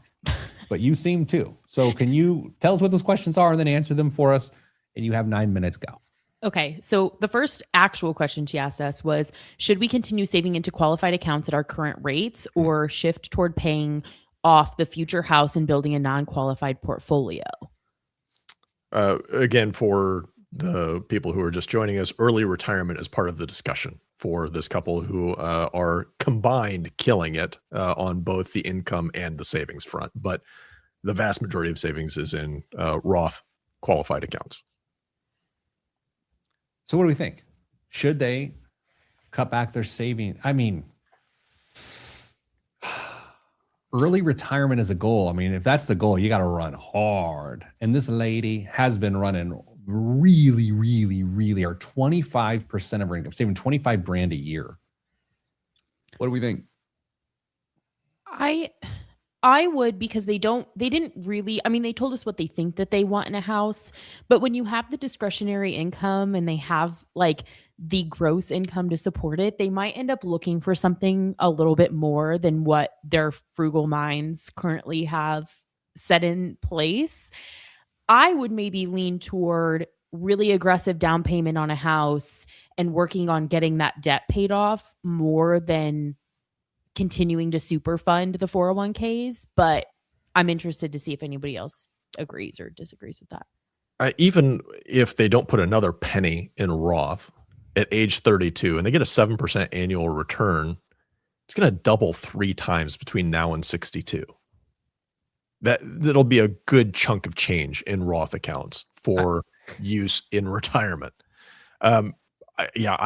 but you seem to. So can you tell us what those questions are and then answer them for us? And you have 9 minutes. Go. Okay. So the first actual question she asked us was, should we continue saving into qualified accounts at our current rates or shift toward paying off the future house and building a non-qualified portfolio? Again, for the people who are just joining us, early retirement is part of the discussion for this couple who are combined killing it on both the income and the savings front. But the vast majority of savings is in Roth qualified accounts. So what do we think? Should they cut back their savings? I mean, early retirement is a goal. I mean, if that's the goal, you got to run hard. And this lady has been running really, really, really, or 25% of her income, saving $25,000 a year. What do we think? I would, because they didn't really, I mean, they told us what they think that they want in a house, but when you have the discretionary income and they have like the gross income to support it, they might end up looking for something a little bit more than what their frugal minds currently have set in place. I would maybe lean toward really aggressive down payment on a house and working on getting that debt paid off more than continuing to super fund the 401ks, but I'm interested to see if anybody else agrees or disagrees with that. Even if they don't put another penny in Roth at age 32 and they get a 7% annual return, it's going to double 3 times between now and 62. That'll be a good chunk of change in Roth accounts for use in retirement. I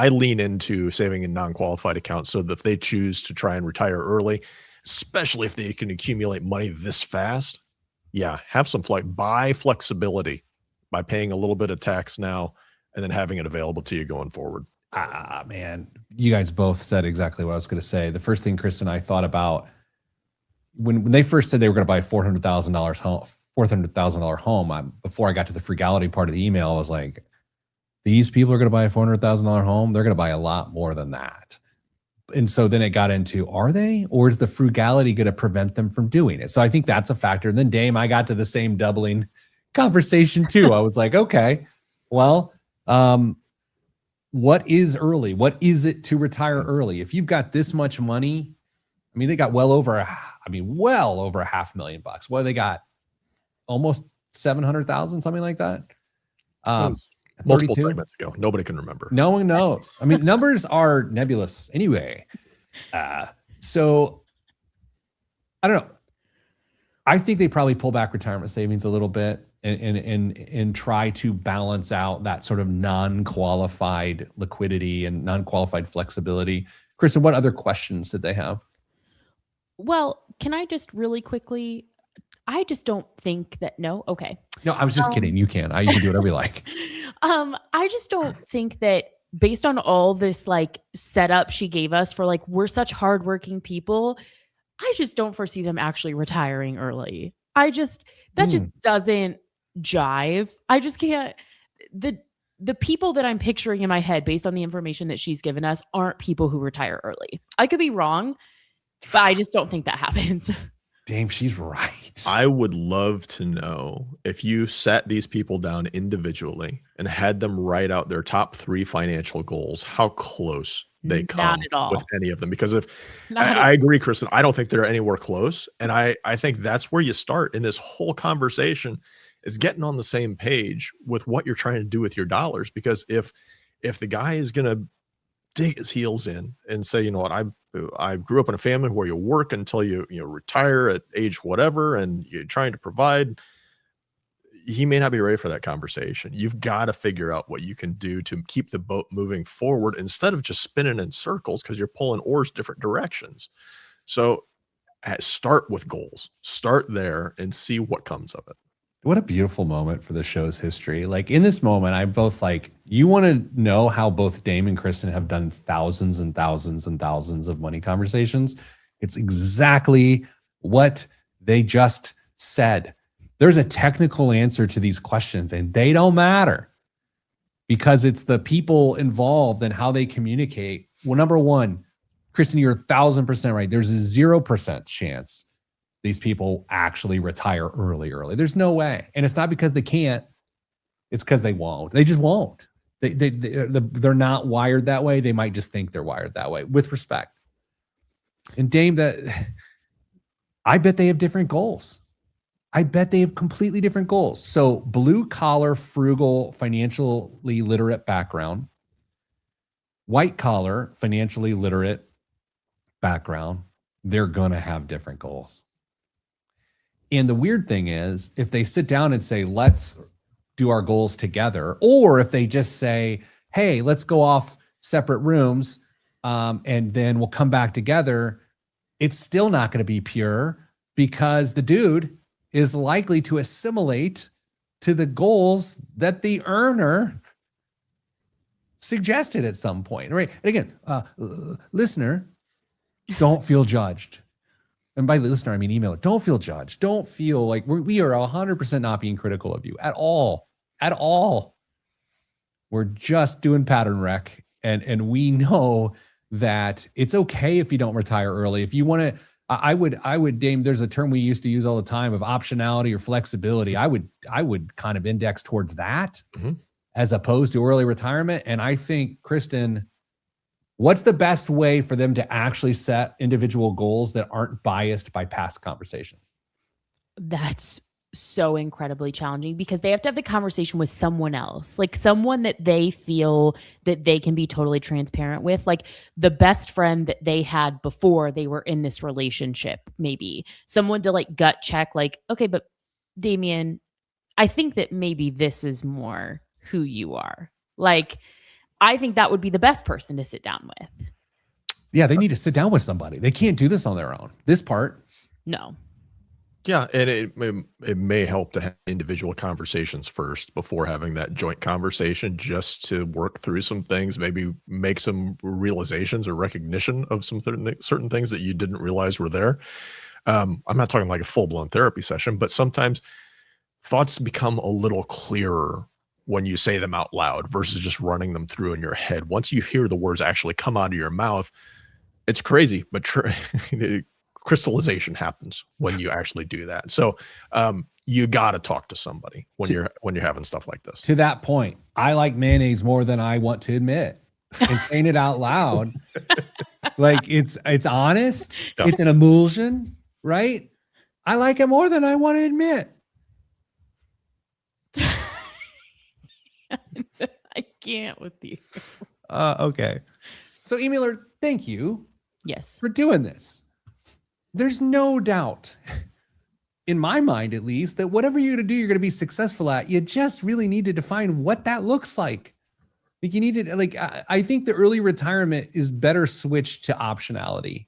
lean into saving in non-qualified accounts so that if they choose to try and retire early, especially if they can accumulate money this fast, have some buy flexibility by paying a little bit of tax now and then having it available to you going forward. Man, you guys both said exactly what I was going to say. The first thing Chris and I thought about when they first said they were going to buy $400,000 home, before I got to the frugality part of the email, I was like, these people are going to buy a $400,000 home. They're going to buy a lot more than that. And so then it got into, are they, or is the frugality going to prevent them from doing it? So I think that's a factor. And then Dame, I got to the same doubling conversation too. I was like, okay, well, what is early? What is it to retire early? If you've got this much money, I mean, they got well over $500,000. What do they got? Almost 700,000, something like that. Multiple 32? segments ago. Nobody can remember. No one knows. I mean, numbers are nebulous anyway. So I don't know. I think they probably pull back retirement savings a little bit and try to balance out that sort of non-qualified liquidity and non-qualified flexibility. Kristen, what other questions did they have? Well, can I just really quickly, I just don't think that, no? Okay. No, I was just kidding. You can. You can do whatever you like. I just don't think that based on all this like setup she gave us for like, we're such hardworking people, I just don't foresee them actually retiring early. That just doesn't jive. I just can't. The people that I'm picturing in my head based on the information that she's given us aren't people who retire early. I could be wrong, but I just don't think that happens. Damn, she's right. I would love to know if you sat these people down individually and had them write out their top 3 financial goals, how close they come with any of them. Because if I agree, Kristen, I don't think they're anywhere close. And I think that's where you start in this whole conversation, is getting on the same page with what you're trying to do with your dollars. Because if the guy is going to dig his heels in and say, you know what, I grew up in a family where you work until you retire at age whatever, and you're trying to provide, he may not be ready for that conversation. You've got to figure out what you can do to keep the boat moving forward instead of just spinning in circles because you're pulling oars different directions. So start with goals, start there and see what comes of it. What a beautiful moment for the show's history. Like in this moment, I'm both like, you want to know how both Dame and Kristen have done thousands and thousands and thousands of money conversations. It's exactly what they just said. There's a technical answer to these questions and they don't matter because it's the people involved and how they communicate. Well, number one, Kristen, you're 1,000% right. There's a 0% chance these people actually retire early. There's no way. And it's not because they can't, it's because they won't. They just won't. They're not wired that way. They might just think they're wired that way, with respect. And Dame, I bet they have different goals. I bet they have completely different goals. So blue collar, frugal, financially literate background, white collar, financially literate background, they're going to have different goals. And the weird thing is, if they sit down and say, let's do our goals together, or if they just say, hey, let's go off separate rooms and then we'll come back together, it's still not going to be pure because the dude is likely to assimilate to the goals that the earner suggested at some point. Right? And again, listener, don't feel judged. And by listener, I mean email. Don't feel judged. Don't feel like we are 100% not being critical of you at all. At all. We're just doing pattern rec. And we know that it's okay if you don't retire early. If you want to, I would, Dame, there's a term we used to use all the time of optionality or flexibility. I would kind of index towards that as opposed to early retirement. And I think, Kristen, what's the best way for them to actually set individual goals that aren't biased by past conversations? That's so incredibly challenging because they have to have the conversation with someone else, like someone that they feel that they can be totally transparent with, like the best friend that they had before they were in this relationship, maybe someone to like gut check, like, okay, but Damian, I think that maybe this is more who you are. Like, I think that would be the best person to sit down with. Yeah, they need to sit down with somebody. They can't do this on their own. This part. No. Yeah, and it may help to have individual conversations first before having that joint conversation, just to work through some things, maybe make some realizations or recognition of some certain things that you didn't realize were there. I'm not talking like a full-blown therapy session, but sometimes thoughts become a little clearer when you say them out loud versus just running them through in your head. Once you hear the words actually come out of your mouth, it's crazy, but crystallization happens when you actually do that. So you got to talk to somebody when you're having stuff like this. To that point, I like mayonnaise more than I want to admit. and saying it out loud. Like it's honest. Yeah. It's an emulsion, right? I like it more than I want to admit. I can't with you. Okay. So Emailer, thank you Yes. for doing this. There's no doubt, in my mind at least, that whatever you're going to do, you're going to be successful at. You just really need to define what that looks like. Like you need to, like, I think the early retirement is better switched to optionality.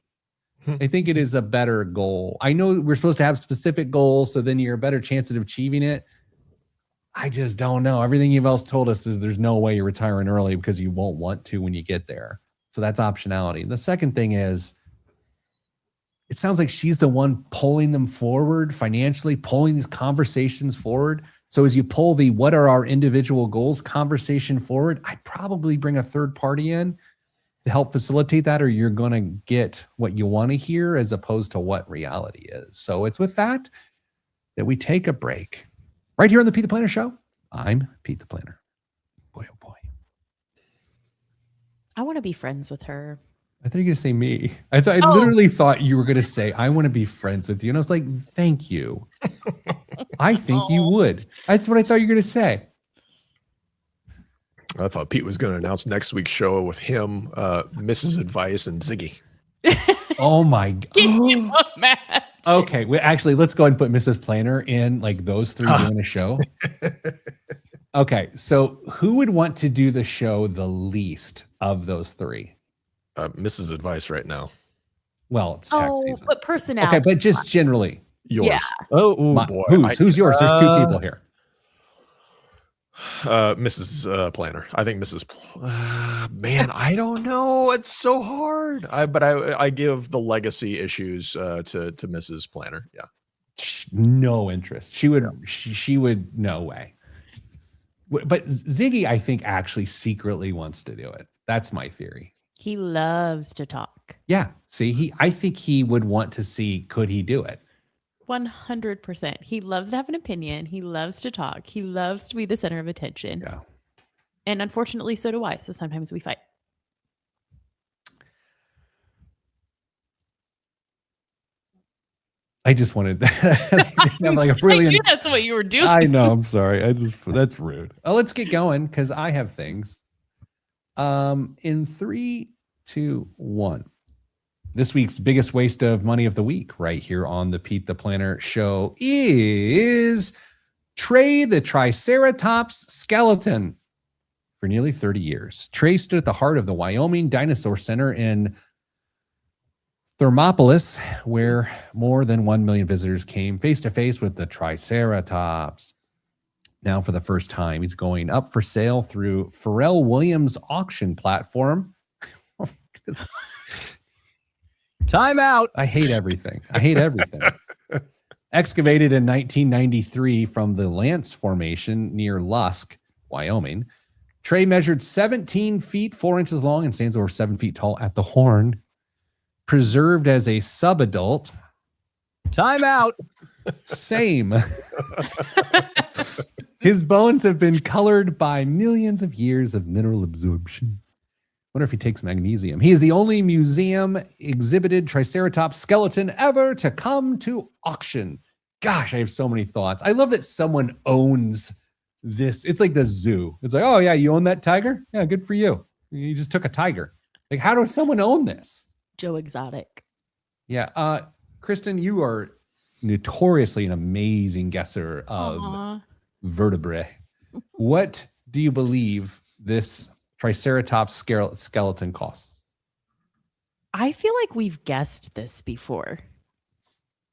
I think it is a better goal. I know we're supposed to have specific goals, so then you're a better chance of achieving it. I just don't know. Everything you've else told us is there's no way you're retiring early because you won't want to when you get there. So that's optionality. The second thing is, it sounds like she's the one pulling them forward financially, pulling these conversations forward. So as you pull the what are our individual goals conversation forward, I'd probably bring a third party in to help facilitate that, or you're going to get what you want to hear as opposed to what reality is. So it's with that we take a break. Right here on the Pete the Planner Show, I'm Pete the Planner. Boy, oh boy. I want to be friends with her. I thought you were going to say me. I literally thought you were going to say, I want to be friends with you. And I was like, thank you. I think you would. That's what I thought you were going to say. I thought Pete was going to announce next week's show with him, Mrs. Advice, and Ziggy. Oh my God. Matt. Okay. Well, actually, let's go ahead and put Mrs. Planner in, like those three doing a show. Okay. So who would want to do the show the least of those three? Mrs. Advice right now. Well, it's tax season. But personality. Okay, but just generally. Yours. Yeah. Oh, boy. Who's yours? There's two people here. Mrs. Planner. I think Mrs. Man, I don't know. It's so hard. But I give the legacy issues to Mrs. Planner. Yeah. No interest. She would no way. But Ziggy, I think, actually secretly wants to do it. That's my theory. He loves to talk. Yeah. See, I think he would want to see, could he do it? 100%. He loves to have an opinion. He loves to talk. He loves to be the center of attention. Yeah. And unfortunately, so do I. So sometimes we fight. I just wanted like a brilliant. I knew that's what you were doing. I know. I'm sorry. That's rude. Let's get going because I have things. In 3, 2, 1. This week's biggest waste of money of the week right here on the Pete the Planner Show is Trey the Triceratops skeleton. For nearly 30 years, Trey stood at the heart of the Wyoming Dinosaur Center in Thermopolis, where more than 1 million visitors came face to face with the Triceratops. Now, for the first time, he's going up for sale through Pharrell Williams' auction platform. Time out. I hate everything. Excavated in 1993 from the Lance Formation near Lusk, Wyoming, Trey measured 17 feet 4 inches long and stands over 7 feet tall at the horn. Preserved as a subadult. Time out. Same. His bones have been colored by millions of years of mineral absorption. Wonder if he takes magnesium. He is the only museum exhibited Triceratops skeleton ever to come to auction. Gosh, I have so many thoughts. I love that someone owns this. It's like the zoo. It's like, oh yeah, you own that tiger? Yeah, good for you. You just took a tiger. Like, how does someone own this? Joe Exotic. Yeah. Kristen, you are notoriously an amazing guesser of vertebrae. What do you believe this Triceratops skeleton costs? I feel like we've guessed this before.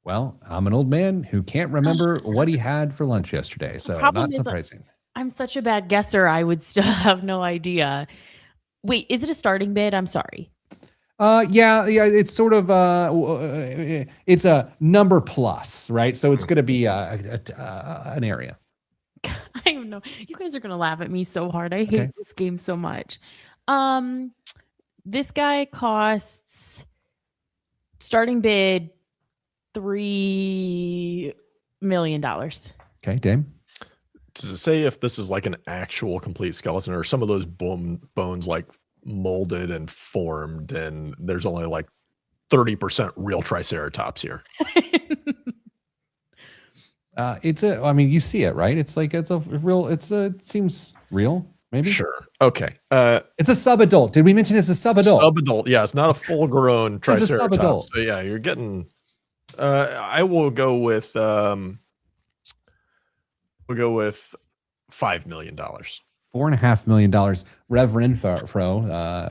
Well, I'm an old man who can't remember what he had for lunch yesterday, so not surprising. I'm such a bad guesser. I would still have no idea. Wait, is it a starting bid? I'm sorry. Yeah, it's sort of it's a number plus, right? So it's going to be an area. I don't know. You guys are going to laugh at me so hard. I hate this game so much. This guy costs starting bid $3 million. Okay, Dame. To say if this is like an actual complete skeleton or some of those bones like molded and formed, and there's only like 30% real triceratops here. I mean, you see it, right? It's like, it seems real, maybe. Sure. Okay. It's a sub-adult. Did we mention it's a sub-adult? Sub-adult. Yeah, it's not a full-grown It's a triceratops. sub-adult. So yeah, you're getting. I will go with. We'll go with $5 million. $4.5 million. Reverend Fro,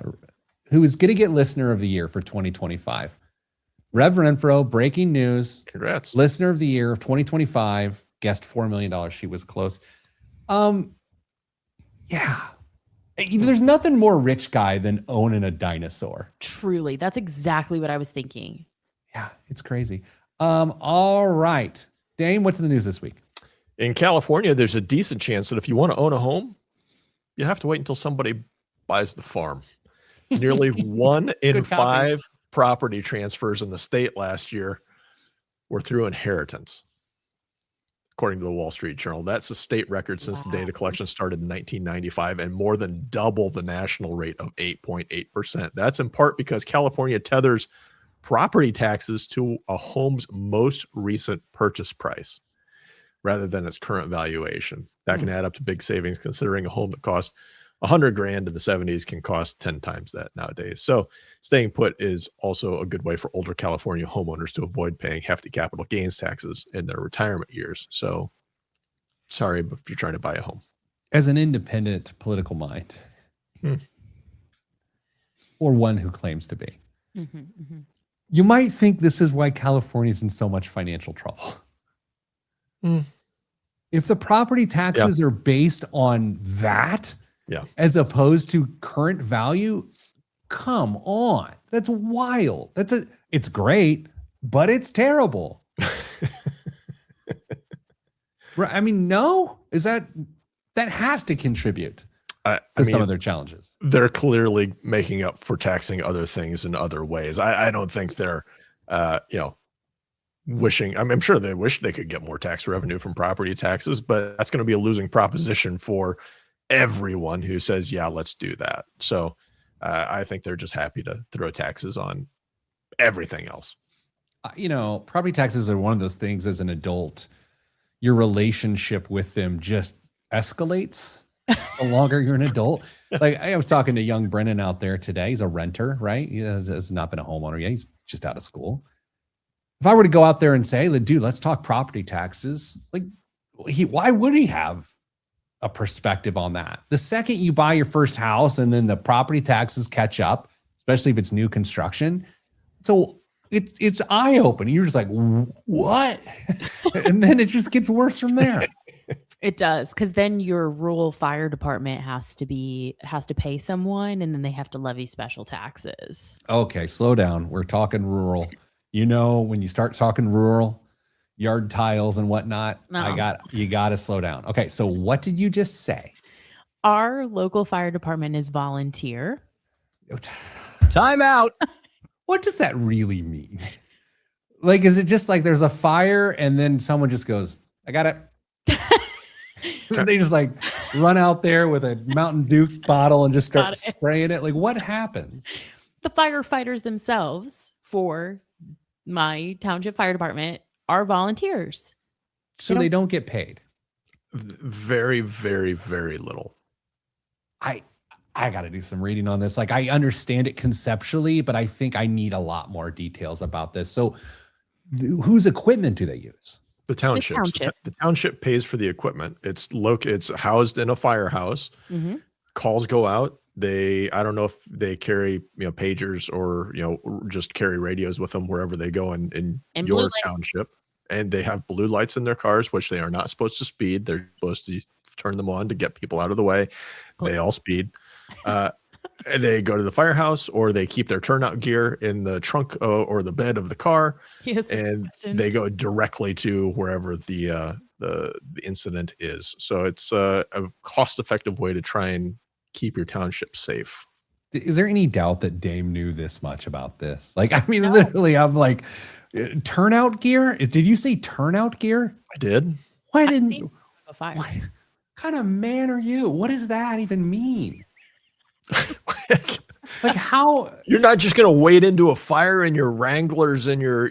who is going to get Listener of the Year for 2025. Reverend Fro, breaking news. Congrats. Listener of the Year of 2025. Guessed $4 million. She was close. Yeah. There's nothing more rich guy than owning a dinosaur. Truly. That's exactly what I was thinking. Yeah, it's crazy. All right. Dane, what's in the news this week? In California, there's a decent chance that if you want to own a home, you have to wait until somebody buys the farm. Nearly 1 in 5 property transfers in the state last year were through inheritance, according to the Wall Street Journal. That's a state record since the data collection started in 1995, and more than double the national rate of 8.8%. That's in part because California tethers property taxes to a home's most recent purchase price rather than its current valuation. That can add up to big savings, considering a home that cost $100,000 in the 70s can cost 10 times that nowadays. So staying put is also a good way for older California homeowners to avoid paying hefty capital gains taxes in their retirement years. So sorry, but if you're trying to buy a home. As an independent political mind, or one who claims to be, you might think this is why California is in so much financial trouble. If the property taxes are based on that, as opposed to current value, come on. That's wild. It's great, but it's terrible. I mean, no? That has to contribute to some of their challenges. They're clearly making up for taxing other things in other ways. I don't think they're, wishing. I'm sure they wish they could get more tax revenue from property taxes, but that's going to be a losing proposition for everyone who says, yeah, let's do that. So I think they're just happy to throw taxes on everything else. Property taxes are one of those things as an adult, your relationship with them just escalates the longer you're an adult. Like I was talking to young Brennan out there today. He's a renter, right? He has not been a homeowner yet. He's just out of school. If I were to go out there and say, dude, let's talk property taxes, why would he have a perspective on that? The second you buy your first house and then the property taxes catch up, especially if it's new construction, so it's eye-opening. You're just like, what? And then it just gets worse from there. It does, because then your rural fire department has to pay someone, and then they have to levy special taxes. Okay, slow down. We're talking rural. When you start talking rural, yard tiles and whatnot, you got to slow down. Okay, so what did you just say? Our local fire department is volunteer. Time out. What does that really mean? Is it just like there's a fire and then someone just goes, I got it. They just run out there with a Mountain Dew bottle and just start spraying it. What happens? The firefighters themselves for my township fire department are volunteers. So they don't get paid? Very, very, very little. I got to do some reading on this. I understand it conceptually, but I think I need a lot more details about this. So whose equipment do they use? The township. The township pays for the equipment. It's housed in a firehouse. Calls go out. I don't know if they carry, pagers or, just carry radios with them wherever they go in your township. And they have blue lights in their cars, which they are not supposed to speed. They're supposed to turn them on to get people out of the way. They all speed. And they go to the firehouse, or they keep their turnout gear in the trunk or the bed of the car. And they go directly to wherever the incident is. So it's a cost-effective way to try and keep your township safe. Is there any doubt that Dame knew this much about this? Literally, I'm turnout gear? Did you say turnout gear? I did. Why didn't you? What kind of man are you? What does that even mean? Like how? You're not just going to wade into a fire in your Wranglers and your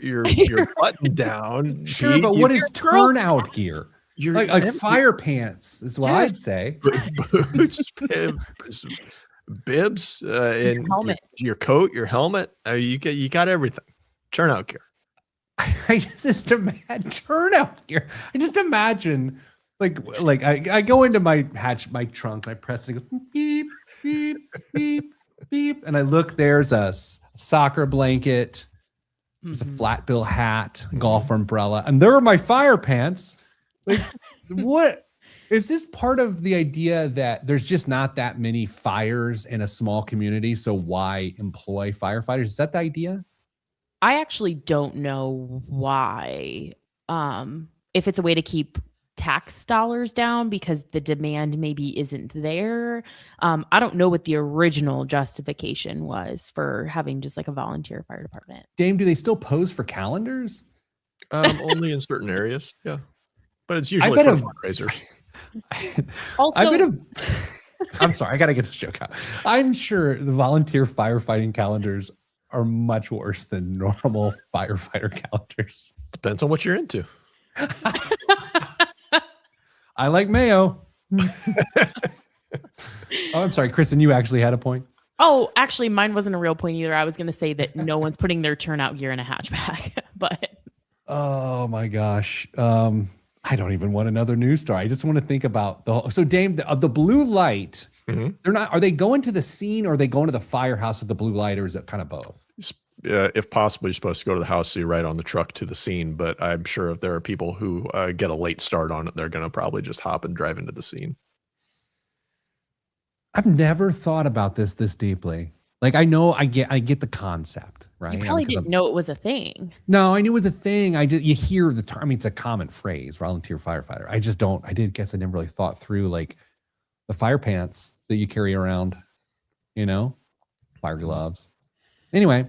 button down. Sure, Pete. but You- what is Girl turnout Scouts. gear? You're Like fire pants is what I'd Yes. say. boots, bibs, and helmet. your coat, your helmet. You got everything. Turnout gear. I just imagine turnout gear. I just imagine like I go into my trunk, I press it, it goes beep, beep, beep, beep. And I look, there's a soccer blanket, there's a flat bill hat, golf umbrella, and there are my fire pants. Like, what is this part of the idea that there's just not that many fires in a small community? So why employ firefighters? Is that the idea? I actually don't know why. If it's a way to keep tax dollars down because the demand maybe isn't there. I don't know what the original justification was for having just like a volunteer fire department. Dame, do they still pose for calendars? Only in certain areas. Yeah. But it's usually bet for if- fundraisers. Also, I'm sorry, I gotta get this joke out. I'm sure the volunteer firefighting calendars are much worse than normal firefighter calendars. Depends on what you're into. I like mayo. Oh, I'm sorry, Kristen, you actually had a point. oh, actually, mine wasn't a real point either. I was going to say that no one's putting their turnout gear in a hatchback, but Oh my gosh. I don't even want another news story. I just want to think about the whole, so Dame, the blue light, they're not, are they going to the scene or are they going to the firehouse with the blue light, or is it kind of both? If possible, you're supposed to go to the house, so you ride on the truck to the scene. But I'm sure if there are people who get a late start on it, they're going to probably just hop and drive into the scene. I've never thought about this deeply. Like, I know I get the concept, right? you probably didn't know it was a thing. No, I knew it was a thing. You hear the term. I mean, it's a common phrase, volunteer firefighter. I never really thought through like the fire pants that you carry around, fire gloves. Anyway,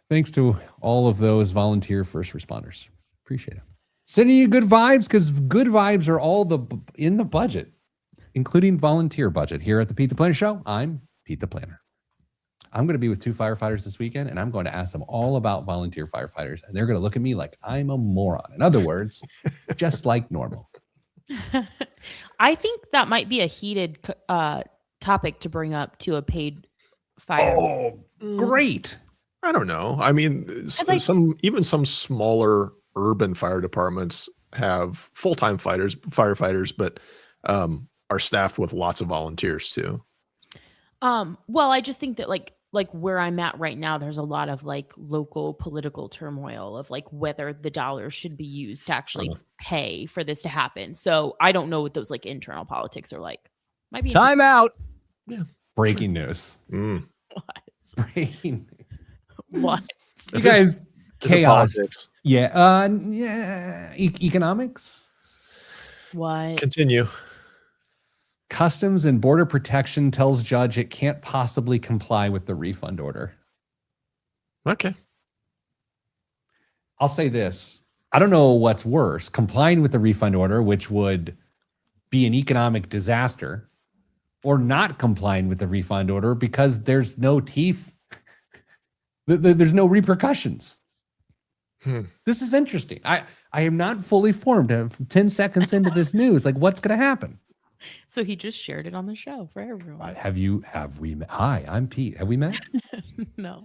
thanks to all of those volunteer first responders. Appreciate it. Sending you good vibes, because good vibes are all in the budget, including volunteer budget. Here at the Pete the Planner Show, I'm Pete the Planner. I'm going to be with two firefighters this weekend, and I'm going to ask them all about volunteer firefighters, and they're going to look at me like I'm a moron. In other words, just like normal. I think that might be a heated topic to bring up to a paid fire. Oh, great. I don't know. I mean, even some smaller urban fire departments have full-time firefighters, but are staffed with lots of volunteers too. Well, I just think that like where I'm at right now, there's a lot of like local political turmoil of like whether the dollars should be used to actually pay for this to happen. So I don't know what those like internal politics are like. Might be Time out. Yeah. Breaking news. What? Breaking. What? You guys, chaos. Politics. Yeah. Yeah. Economics. What? Continue. Customs and Border Protection tells judge it can't possibly comply with the refund order. Okay. I'll say this. I don't know what's worse, complying with the refund order, which would be an economic disaster, or not complying with the refund order because there's no teeth. There's no repercussions. This is interesting. I am not fully formed. 10 seconds into this news, like what's going to happen? So he just shared it on the show for everyone. Have we met? Hi, I'm Pete. Have we met? No.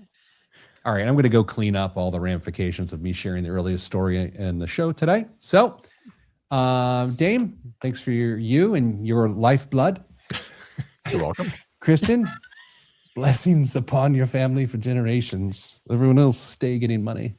All right, I'm going to go clean up all the ramifications of me sharing the earliest story in the show today. So, Dame, thanks for you and your lifeblood. You're welcome. Kristen, blessings upon your family for generations. Everyone else stay getting money.